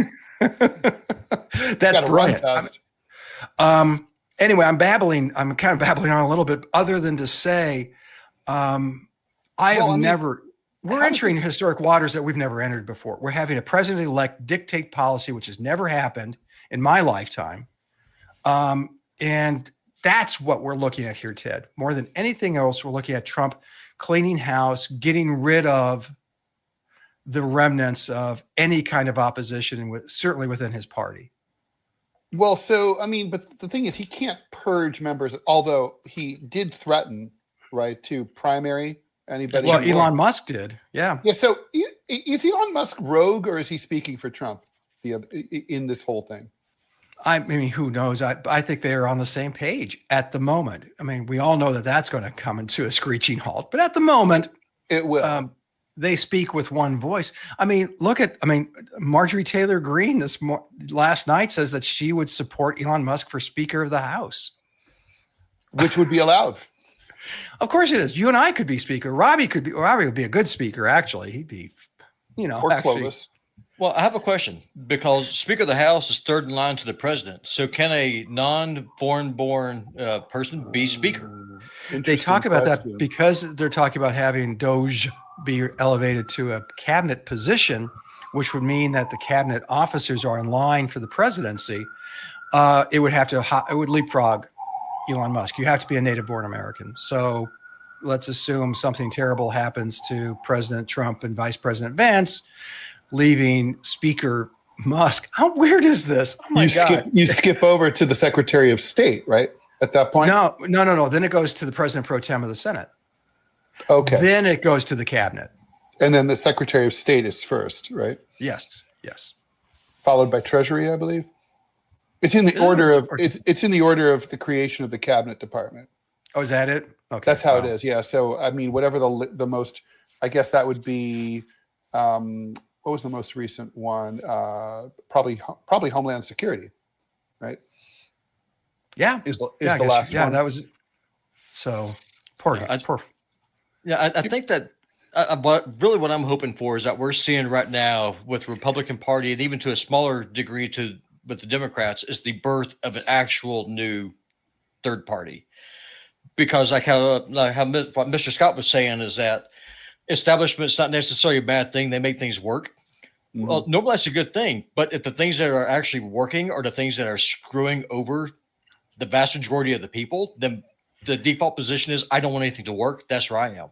That's brilliant. Anyway, I'm kind of babbling on a little bit, other than to say, we're entering historic waters that we've never entered before. We're having a president-elect dictate policy, which has never happened in my lifetime. And that's what we're looking at here, Ted. More than anything else, we're looking at Trump cleaning house, getting rid of the remnants of any kind of opposition, and certainly within his party.
Well, but the thing is, he can't purge members, although he did threaten, right, to primary anybody.
Well, Elon Musk did. Yeah.
Yeah. So is Elon Musk rogue, or is he speaking for Trump in this whole thing?
I mean, who knows? I think they are on the same page at the moment. I mean, we all know that that's going to come into a screeching halt, but at the moment,
it will.
They speak with one voice. I mean, Marjorie Taylor Greene last night says that she would support Elon Musk for Speaker of the House,
which would be allowed.
Of course it is. You and I could be Speaker. Robby would be a good Speaker. Actually, he'd be,
or Clovis.
Well, I have a question, because Speaker of the House is third in line to the president. So can a non-foreign-born person be Speaker?
They talk about that because they're talking about having DOGE be elevated to a cabinet position, which would mean that the cabinet officers are in line for the presidency. It would leapfrog Elon Musk. You have to be a native-born American. So let's assume something terrible happens to President Trump and Vice President Vance, leaving Speaker Musk. How weird is this? Oh my God.
You skip over to the Secretary of State, right? At that point?
No. Then it goes to the President Pro Tem of the Senate.
Okay.
Then it goes to the cabinet.
And then the Secretary of State is first, right?
Yes.
Followed by Treasury, I believe. It's in the order of it's in the order of the creation of the cabinet department.
Oh, is that it? Okay.
That's how it is. Yeah. So I mean, whatever the most, I guess that would be what was the most recent one? Probably Homeland Security, right?
Yeah.
Is the last one.
Yeah, that was so poor.
Yeah, I think that But really what I'm hoping for is that we're seeing right now with the Republican Party, and even to a smaller degree with the Democrats, is the birth of an actual new third party. Because what Mr. Scott was saying is that establishment's not necessarily a bad thing. They make things work. Mm-hmm. Well, normally that's a good thing. But if the things that are actually working are the things that are screwing over the vast majority of the people, then the default position is I don't want anything to work. That's where I am.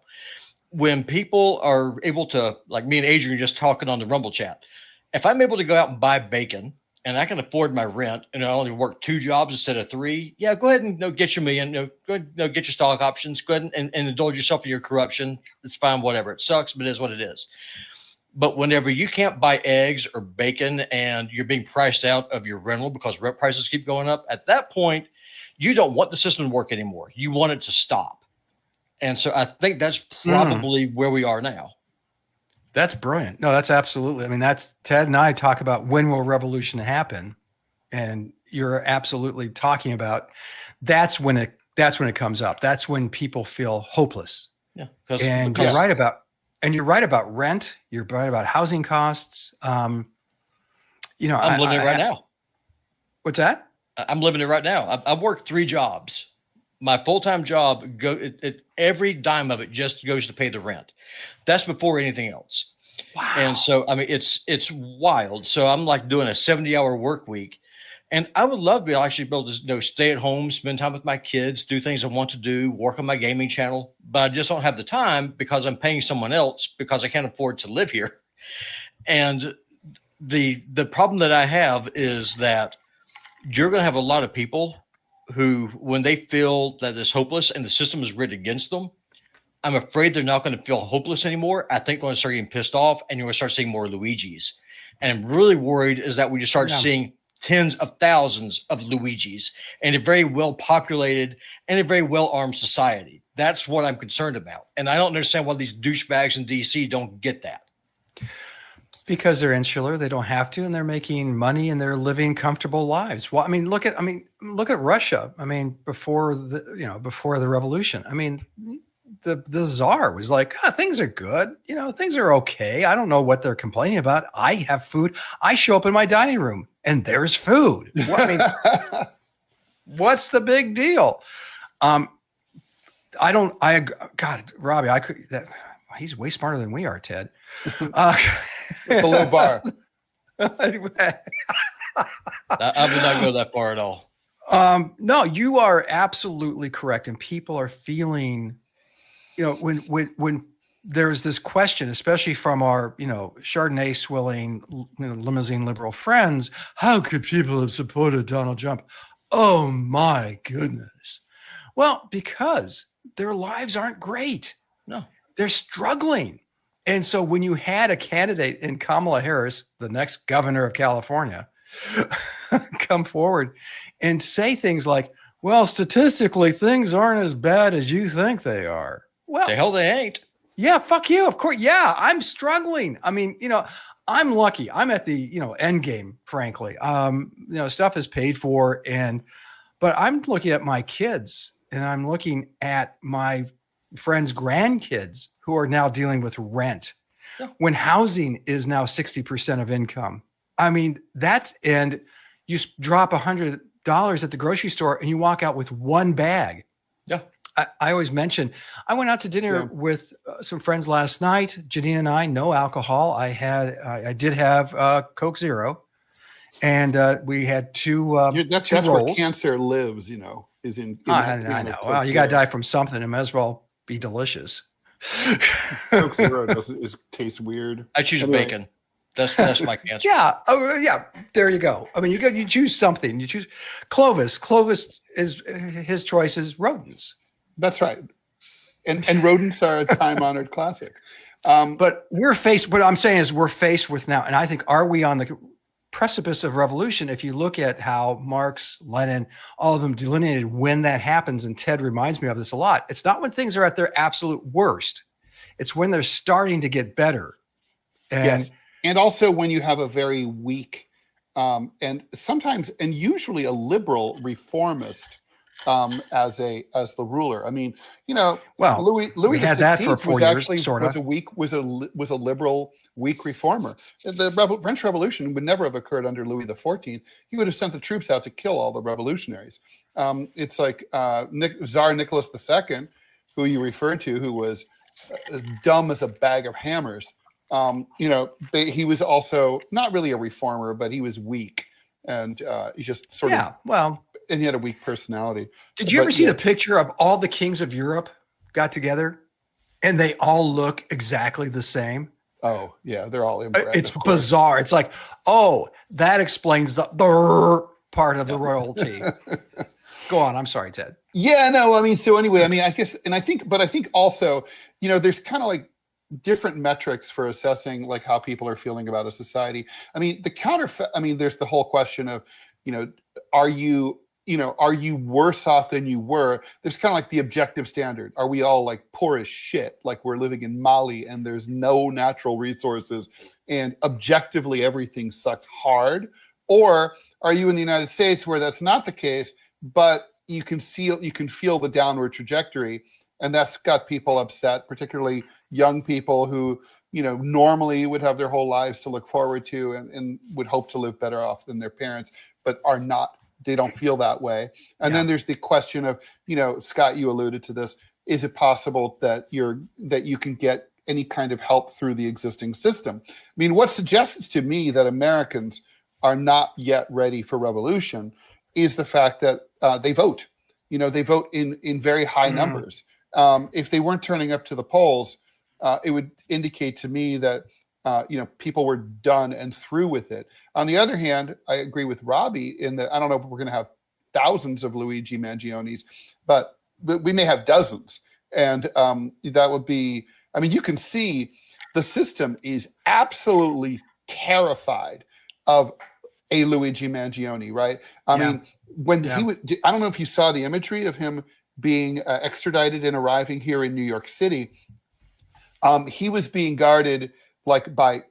When people are able to, like me and Adrian just talking on the Rumble chat, if I'm able to go out and buy bacon and I can afford my rent and I only work 2 jobs instead of 3, yeah, go ahead and get your million, go ahead, get your stock options, go ahead and indulge yourself in your corruption. It's fine, whatever. It sucks, but it is what it is. But whenever you can't buy eggs or bacon and you're being priced out of your rental because rent prices keep going up, at that point, you don't want the system to work anymore. You want it to stop. And so I think that's probably where we are now.
That's brilliant. No, that's absolutely. I mean, that's Ted and I talk about when will revolution happen, and you're absolutely talking about that's when it comes up. That's when people feel hopeless.
Yeah,
and you're right about rent. You're right about housing costs.
I'm living it right now.
What's that?
I'm living it right now. I work 3 jobs. My full-time job, every dime of it just goes to pay the rent. That's before anything else.
Wow.
And so, I mean, it's wild. So I'm like doing a 70-hour work week. And I would love to actually be able to stay at home, spend time with my kids, do things I want to do, work on my gaming channel. But I just don't have the time because I'm paying someone else because I can't afford to live here. And the problem that I have is that you're going to have a lot of people who, when they feel that it's hopeless and the system is rigged against them, I'm afraid they're not going to feel hopeless anymore. I think they're going to start getting pissed off, and you're going to start seeing more Luigis. And I'm really worried is that we just start seeing tens of thousands of Luigis in a very well-populated and a very well-armed society. That's what I'm concerned about. And I don't understand why these douchebags in D.C. don't get that.
Because they're insular, they don't have to, and they're making money and they're living comfortable lives. Well, look at Russia. Before the revolution. The czar was like, things are good. Things are okay. I don't know what they're complaining about. I have food. I show up in my dining room and there's food. What's the big deal? God, Robby, he's way smarter than we are, Ted.
It's a low bar.
I would not go that far at all.
No, you are absolutely correct. And people are feeling, when there's this question, especially from our, Chardonnay swilling, limousine liberal friends, how could people have supported Donald Trump? Oh my goodness. Well, because their lives aren't great.
No,
they're struggling. And so when you had a candidate in Kamala Harris, the next governor of California, come forward and say things like, well, statistically, things aren't as bad as you think they are. Well,
the hell they ain't.
Yeah, fuck you. Of course. Yeah, I'm struggling. I'm lucky. I'm at the, end game, frankly. Stuff is paid for. But I'm looking at my kids and I'm looking at my friends' grandkids who are now dealing with rent when housing is now 60% of income. And you drop $100 at the grocery store and you walk out with one bag.
Yeah.
I always mention, I went out to dinner with some friends last night. Janine and I, no alcohol. I did have Coke Zero, and we had two.
That's
rolls.
Where cancer lives, is in.
I know. Well, you got to die from something. It might as well be delicious.
Coke Zero tastes weird.
I choose bacon. That's my cancer.
Yeah. Oh, yeah. There you go. You choose something. You choose Clovis. Clovis is his choice is rodents.
That's right. And rodents are a time-honored classic.
But what I'm saying is we're faced with now, and I think, are we on the precipice of revolution? If you look at how Marx, Lenin, all of them delineated when that happens, and Ted reminds me of this a lot, it's not when things are at their absolute worst. It's when they're starting to get better.
Yes. And also when you have a very weak and sometimes and usually a liberal reformist as the ruler. I mean, you know,
Well,
Louis
we
the
had that for
16th
4
was
years,
actually
sorta.
was a liberal, weak reformer. The French Revolution would never have occurred under Louis the 14th. He would have sent the troops out to kill all the revolutionaries. It's like Tsar Nicholas II, who you referred to, who was dumb as a bag of hammers. You know, he was also not really a reformer, but he was weak, and he just sort of,
well,
and he had a weak personality.
did you ever see the picture of all the kings of Europe got together and they all look exactly the same?
Oh yeah, they're all inbred.
It's bizarre. It's like, oh, that explains the part of the royalty. Go on. I'm sorry, Ted.
Yeah, no, I mean, so anyway, I mean, I guess, and I think also, you know, there's kind of like different metrics for assessing like how people are feeling about a society. I mean, there's the whole question of, you know, are you worse off than you were? There's kind of like the objective standard. Are we all like poor as shit? Like we're living in Mali and there's no natural resources and objectively everything sucks hard? Or are you in the United States where that's not the case, but you can feel the downward trajectory, and that's got people upset, particularly young people who, you know, normally would have their whole lives to look forward to and would hope to live better off than their parents, but are not. They don't feel that way. And then there's the question of, you know, Scott, you alluded to this. Is it possible that you can get any kind of help through the existing system? I mean, what suggests to me that Americans are not yet ready for revolution is the fact that they vote. You know, they vote in very high numbers. If they weren't turning up to the polls, it would indicate to me that you know, people were done and through with it. On the other hand, I agree with Robby in that I don't know if we're going to have thousands of Luigi Mangionis, but we may have dozens, and that would be. I mean, you can see the system is absolutely terrified of a Luigi Mangione, right? I mean, when he would, I don't know if you saw the imagery of him being extradited and arriving here in New York City. He was being guarded like by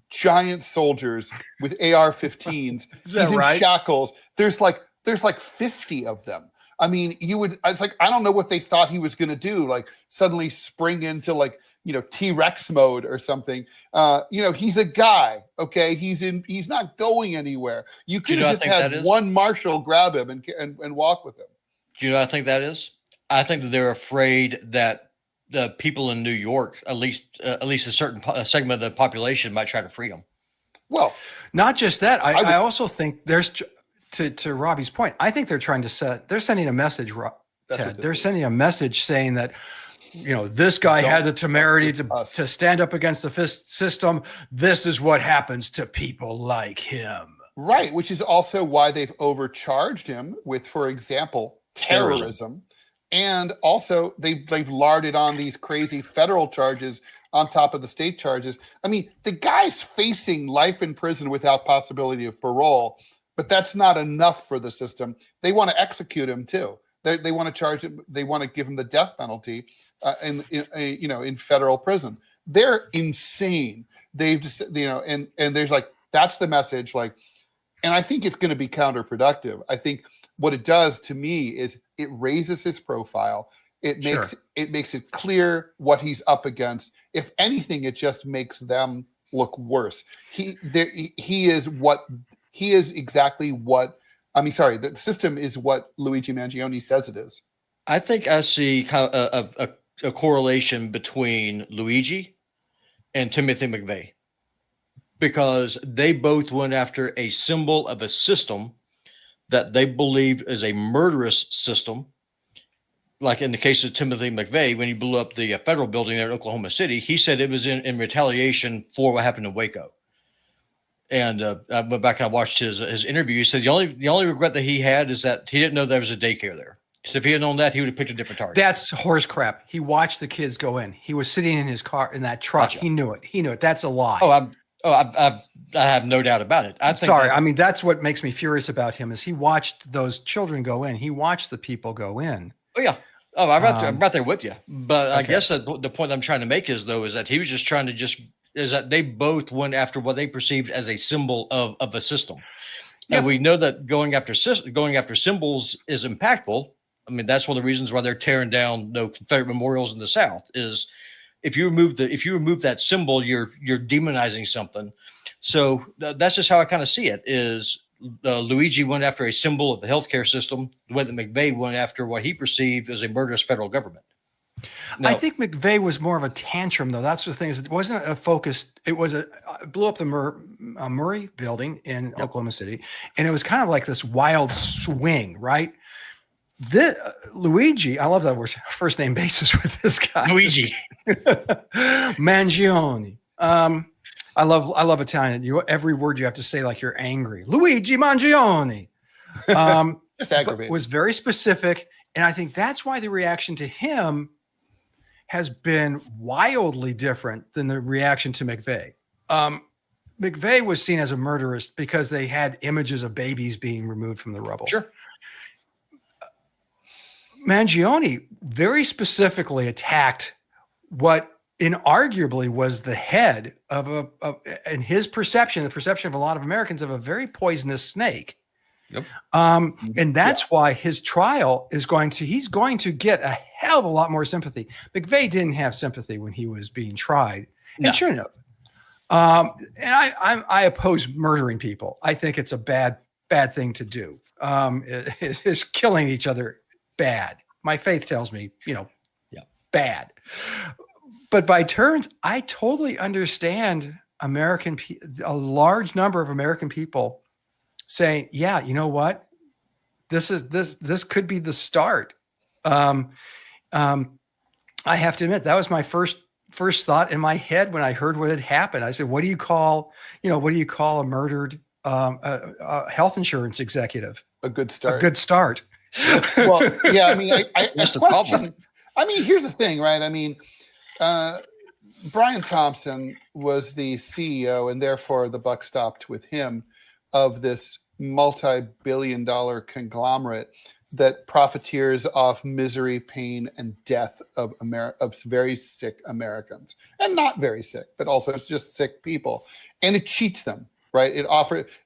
giant soldiers with AR-15s. He's in shackles. There's like 50 of them. I mean, it's like, I don't know what they thought he was going to do. Like suddenly spring into like, you know, T-Rex mode or something. You know, he's a guy. Okay. He's not going anywhere. You could have just had one marshal grab him and walk with him.
Do you know what I think that is? I think that they're afraid that the people in New York, at least a certain segment of the population, might try to free them.
Well,
not just that. I also think there's, to Robbie's point, I think they're trying to they're sending a message, Ted. They're sending a message saying that, you know, this guy had the temerity to stand up against the system. This is what happens to people like him.
Right, which is also why they've overcharged him with, for example, terrorism. And also they've larded on these crazy federal charges on top of the state charges. I mean, the guy's facing life in prison without possibility of parole, but that's not enough for the system. They want to execute him too. They want to charge him. They want to give him the death penalty in federal prison. They're insane. They've just, you know, and there's like, that's the message. Like, and I think it's going to be counterproductive. I think what it does to me is it raises his profile. It makes it clear what he's up against. If anything, it just makes them look worse. He is exactly what. I mean, sorry, the system is what Luigi Mangione says it is.
I think I see kind of a correlation between Luigi and Timothy McVeigh, because they both went after a symbol of a system that they believed is a murderous system. Like in the case of Timothy McVeigh, when he blew up the federal building there in Oklahoma City, he said it was in retaliation for what happened in Waco. And I went back and I watched his interview. He said the only regret that he had is that he didn't know there was a daycare there. So if he had known that, he would have picked a different target.
That's horse crap. He watched the kids go in. He was sitting in his car in that truck. Gotcha. He knew it. That's a lie.
I have no doubt about it.
I mean, that's what makes me furious about him is he watched those children go in. He watched the people go in.
Oh yeah. Oh, I'm right there with you. But okay. I guess the point I'm trying to make is that he was just trying to is that they both went after what they perceived as a symbol of a system. Yep. And we know that going after symbols is impactful. I mean, that's one of the reasons why they're tearing down Confederate memorials in the South. Is if you remove that symbol, you're demonizing something. So that's just how I kind of see it. Is Luigi went after a symbol of the healthcare system, the way that McVeigh went after what he perceived as a murderous federal government. Now,
I think McVeigh was more of a tantrum, though. That's the thing. Is it wasn't a focus. It was blew up the Murray building in Oklahoma City, and it was kind of like this wild swing, right? Luigi, I love that word, first name basis with this guy.
Luigi
Mangione. I love Italian. Every word you have to say like you're angry. Luigi Mangione.
Just aggravated.
Was very specific, and I think that's why the reaction to him has been wildly different than the reaction to McVeigh. McVeigh was seen as a murderist because they had images of babies being removed from the rubble.
Sure.
Mangione very specifically attacked what inarguably was the head of in his perception, the perception of a lot of Americans, of a very poisonous snake.
Yep.
And that's why his trial he's going to get a hell of a lot more sympathy. McVeigh didn't have sympathy when he was being tried, and shouldn't have. And I oppose murdering people. I think it's a bad thing to do. Is killing each other bad? My faith tells me, bad. But by turns, I totally understand a large number of American people saying, yeah, you know what? This could be the start. I have to admit, that was my first thought in my head when I heard what had happened. I said, what do you call a murdered health insurance executive?
A good start.
A good start.
Well, yeah, I mean, I
That's the
question.
problem.
I mean, here's the thing, right? I mean, Brian Thompson was the CEO, and therefore the buck stopped with him, of this multi-billion-dollar conglomerate that profiteers off misery, pain, and death of very sick Americans, and not very sick, but also it's just sick people, and it cheats them, right?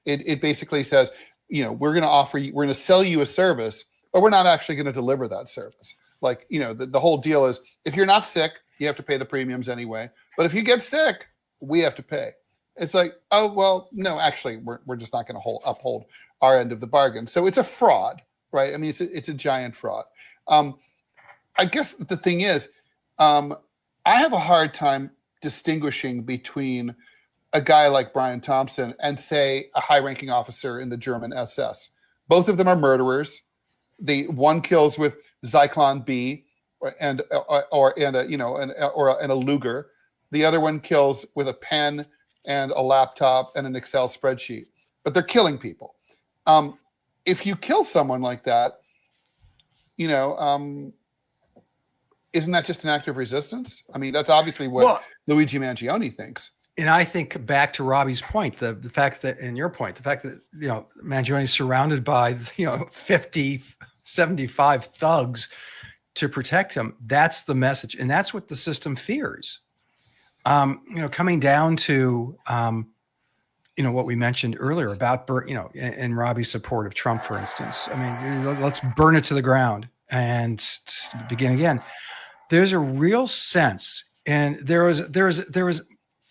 It basically says, we're going to sell you a service, but we're not actually going to deliver that service. Like, the whole deal is, if you're not sick, you have to pay the premiums anyway. But if you get sick, we have to pay. It's like, oh, well, no, actually, we're just not going to uphold our end of the bargain. So it's a fraud, right? I mean, it's a giant fraud. I guess the thing is, I have a hard time distinguishing between a guy like Brian Thompson and, say, a high-ranking officer in the German SS. Both of them are murderers. The one kills with Zyklon B and a Luger. The other one kills with a pen and a laptop and an Excel spreadsheet. But they're killing people. If you kill someone like that, isn't that just an act of resistance? I mean, that's obviously what Luigi Mangione thinks.
And I think back to Robby's point, the fact that, and your point, the fact that, Mangione is surrounded by, 50, 75 thugs to protect him. That's the message. And that's what the system fears. Coming down to, what we mentioned earlier about, and Robby's support of Trump, for instance. I mean, let's burn it to the ground and begin again. There's a real sense, and there was,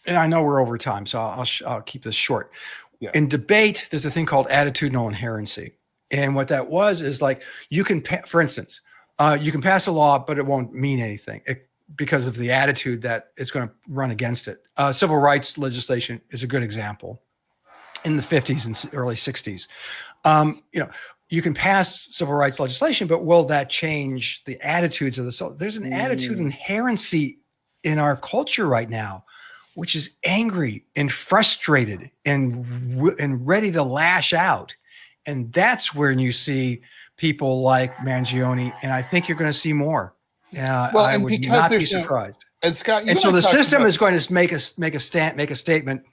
and I know we're over time, so I'll keep this short.
Yeah.
In debate, there's a thing called attitudinal inherency. And what that is like, you can, for instance, you can pass a law, but it won't mean anything because of the attitude that it's going to run against it. Civil rights legislation is a good example. In the 50s and early 60s, you can pass civil rights legislation, but will that change the attitudes of the? There's an attitude inherency in our culture right now, which is angry and frustrated and ready to lash out. And that's when you see people like Mangione, and I think you're going to see more. I would not be surprised.
And Scott,
and so the system is going to make a statement.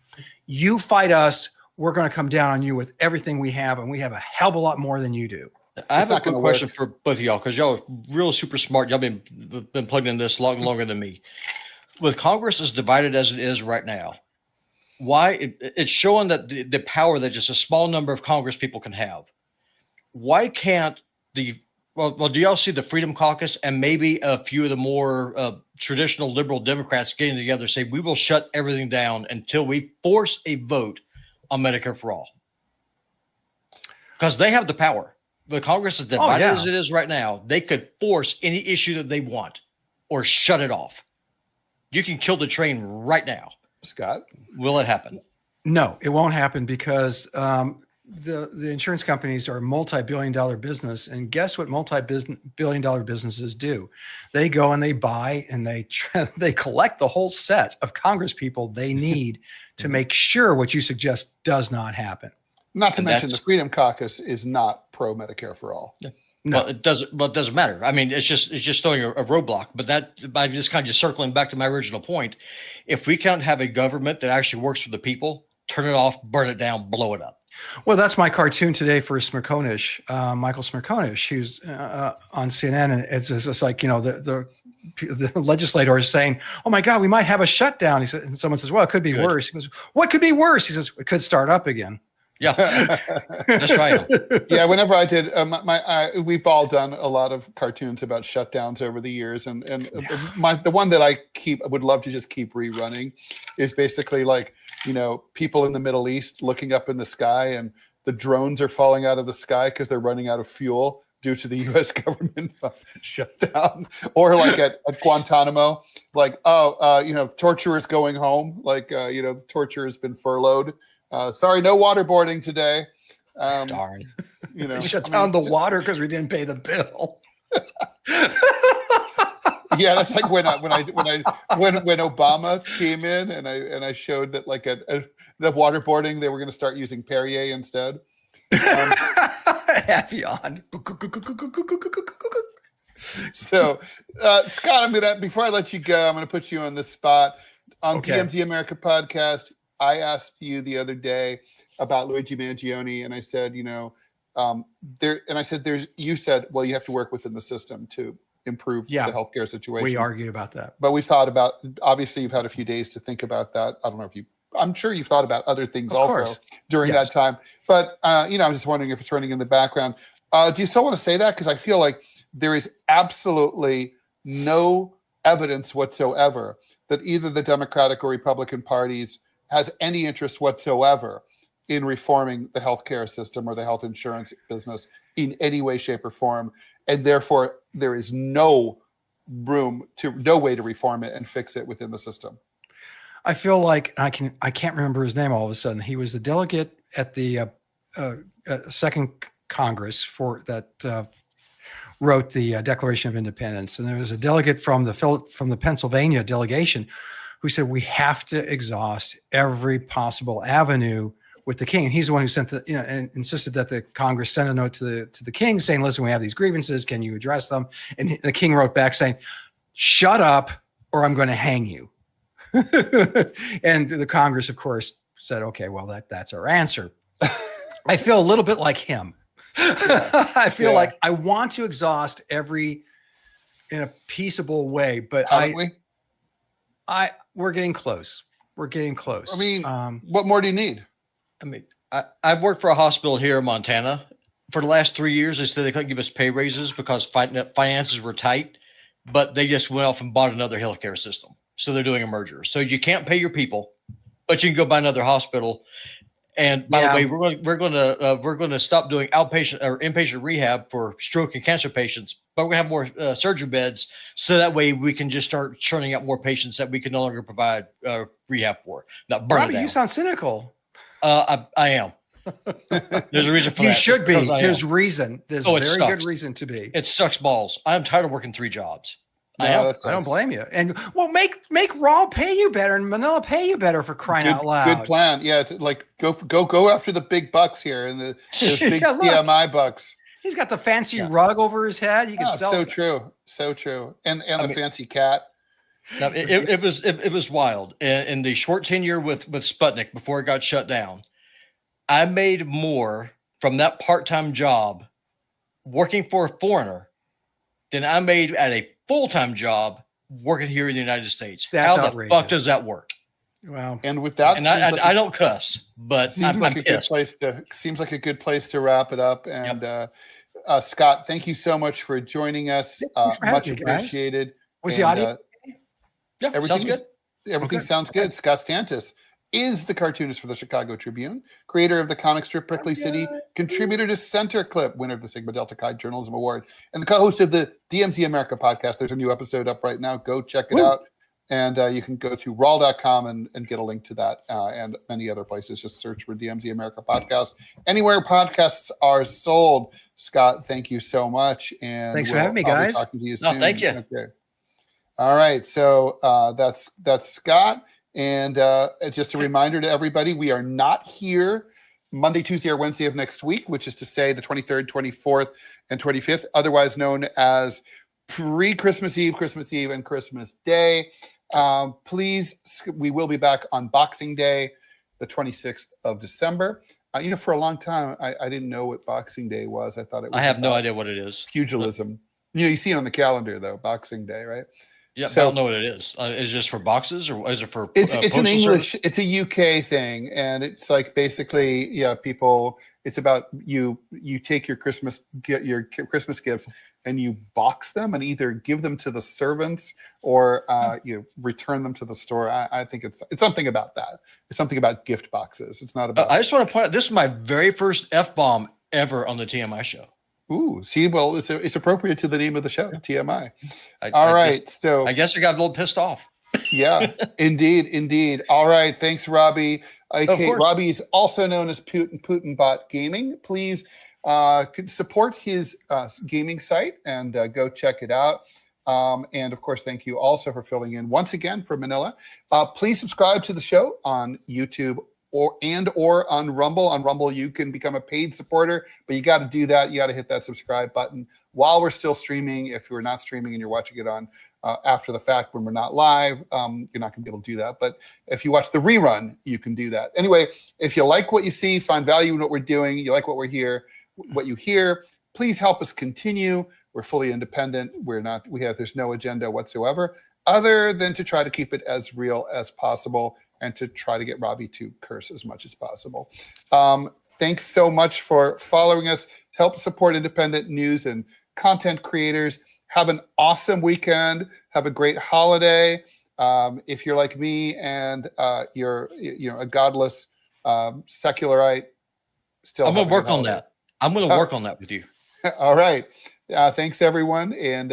You fight us, we're going to come down on you with everything we have, and we have a hell of a lot more than you do.
I have a quick question for both of y'all, because y'all are real super smart. Y'all been plugged in this longer than me. With Congress as divided as it is right now, why it's showing that the power that just a small number of Congress people can have. Why can't Well, do y'all see the Freedom Caucus and maybe a few of the more traditional liberal Democrats getting together say we will shut everything down until we force a vote on Medicare for all? Because they have the power. The Congress is divided as it is right now. They could force any issue that they want or shut it off. You can kill the train right now.
Scott?
Will it happen?
No, it won't happen because the insurance companies are a multi-billion-dollar business, and guess what multi-billion-dollar businesses do? They go and they buy and they collect the whole set of Congress people they need to make sure what you suggest does not happen.
Not to mention the Freedom Caucus is not pro Medicare for all.
Yeah. No, it doesn't. Well, it doesn't matter. I mean, it's just throwing a roadblock. But that, by just kind of circling back to my original point, if we can't have a government that actually works for the people, turn it off, burn it down, blow it up.
Well, that's my cartoon today for Smirkonish, Michael Smirkonish, who's on CNN, and it's just like, you know, the legislator is saying, "Oh my God, we might have a shutdown." He said, and someone says, "Well, it could be worse." He goes, "What could be worse?" He says, "It could start up again."
Yeah, that's right.
Yeah, whenever I did, we've all done a lot of cartoons about shutdowns over the years, and the one that I would love to just keep rerunning is basically like, you know, people in the Middle East looking up in the sky, and the drones are falling out of the sky because they're running out of fuel due to the U.S. government shutdown, or like at Guantanamo, like, you know, torturers going home, like, you know, torture has been furloughed. Sorry, no waterboarding today.
Darn.
You know,
shut down the water because we didn't pay the bill.
Yeah, that's like when Obama came in and I showed that like the waterboarding, they were going to start using Perrier instead.
Happy on.
So, Scott, before I let you go, I'm gonna put you on the spot on TMZ America podcast. I asked you the other day about Luigi Mangione, and I said, you know, you said, well, you have to work within the system to improve the healthcare situation.
We argued about that.
But we've thought about, obviously you've had a few days to think about that. I don't know if I'm sure you've thought about other things also during that time. But, you know, I was just wondering if it's running in the background. Do you still want to say that? Because I feel like there is absolutely no evidence whatsoever that either the Democratic or Republican parties has any interest whatsoever in reforming the healthcare system or the health insurance business in any way, shape, or form. And therefore, there is no way to reform it and fix it within the system.
I feel like I can't remember his name all of a sudden. He was the delegate at the second Congress for that wrote the Declaration of Independence, and there was a delegate from the Pennsylvania delegation who said we have to exhaust every possible avenue with the king. And he's the one who sent and insisted that the Congress send a note to the king saying, "Listen, we have these grievances. Can you address them?" And the king wrote back saying, "Shut up, or I'm going to hang you." And the Congress, of course, said, "Okay, well that's our answer." I feel a little bit like him. I feel like I want to exhaust every in a peaceable way, but we're getting close. We're getting close.
I mean, what more do you need?
I mean, I've worked for a hospital here in Montana for the last 3 years. They said they couldn't give us pay raises because finances were tight, but they just went off and bought another healthcare system. So they're doing a merger. So you can't pay your people, but you can go buy another hospital. And by the way, we're going to stop doing outpatient or inpatient rehab for stroke and cancer patients, but we're going to have more surgery beds, so that way we can just start churning out more patients that we can no longer provide rehab for. Now, burn
Robby,
it down.
you sound cynical.
I am. There's a reason for that.
You should be. There's reason. There's very good reason to be.
It sucks balls. I'm tired of working 3 jobs.
I don't blame you. And well, make Rall pay you better and Manila pay you better, for crying out loud.
Good plan. Yeah, like go after the big bucks here and the big TMI bucks.
He's got the fancy rug over his head. He can sell.
So true. And the fancy cat.
Now, it was wild. In the short tenure with Sputnik before it got shut down, I made more from that part-time job working for a foreigner than I made at a full-time job working here in the United States.
That's
How
outrageous.
the fuck does that work?
Wow.
And with that,
and I don't cuss, but
seems
I'm
like a
pissed.
seems like a good place to wrap it up. And Scott, thank you so much for joining us.
Thanks for
Much
having me, guys.
appreciated.
Was the
And,
audio?
Yeah,
everything
sounds good.
Everything
Okay.
sounds good. Scott Stantis is the cartoonist for the Chicago Tribune, creator of the comic strip Prickly City, contributor to Center Clip, winner of the Sigma Delta Chi Journalism Award, and the co-host of the DMZ America podcast. There's a new episode up right now. Go check it out. And you can go to Rall.com and get a link to that and many other places. Just search for DMZ America podcast. Anywhere podcasts are sold. Scott, thank you so much. And
Thanks for having me,
I'll be
guys.
talking to you
No,
soon.
thank you.
Okay. All right. So that's Scott. And just a reminder to everybody, we are not here Monday, Tuesday, or Wednesday of next week, which is to say the 23rd, 24th, and 25th, otherwise known as pre-Christmas Eve, and Christmas Day. Please, we will be back on Boxing Day, the 26th of December. For a long time, I didn't know what Boxing Day was. I thought it was
I have no idea what it is.
pugilism. You see it on the calendar, though, Boxing Day, right?
Yeah,
So-
I don't know what it is. Is it just for boxes or is it for
It's an
postal
English,
service?
it's a UK thing, and it's like basically, people. It's about you take your Christmas gifts and you box them and either give them to the servants or you return them to the store. I think it's something about that. It's something about gift boxes. It's not about.
I just want to point out, this is my very first F-bomb ever on the TMI show.
Ooh, see, well, it's appropriate to the name of the show, TMI.
I
All
guess-
right, so
I guess I got a little pissed off.
yeah, indeed. All right, thanks, Robby. Okay,
course.
Robby is also known as Putin Bot Gaming. Please support his gaming site and go check it out. And of course, thank you also for filling in once again for Manila. Please subscribe to the show on YouTube or on Rumble. On Rumble, you can become a paid supporter, but you got to do that. You got to hit that subscribe button while we're still streaming. If you're not streaming and you're watching it on after the fact when we're not live, you're not going to be able to do that. But if you watch the rerun, you can do that. Anyway, if you like what you see, find value in what we're doing, you like what you hear, please help us continue. We're fully independent. There's no agenda whatsoever other than to try to keep it as real as possible and to try to get Robby to curse as much as possible. Thanks so much for following us. Help support independent news and content creators. Have an awesome weekend. Have a great holiday. If you're like me and you're a godless secularite, still
I'm going
have
to
a
work
good
on
holiday.
that. I'm going to work on that with you.
All right. Thanks, everyone, and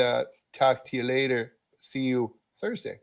talk to you later. See you Thursday.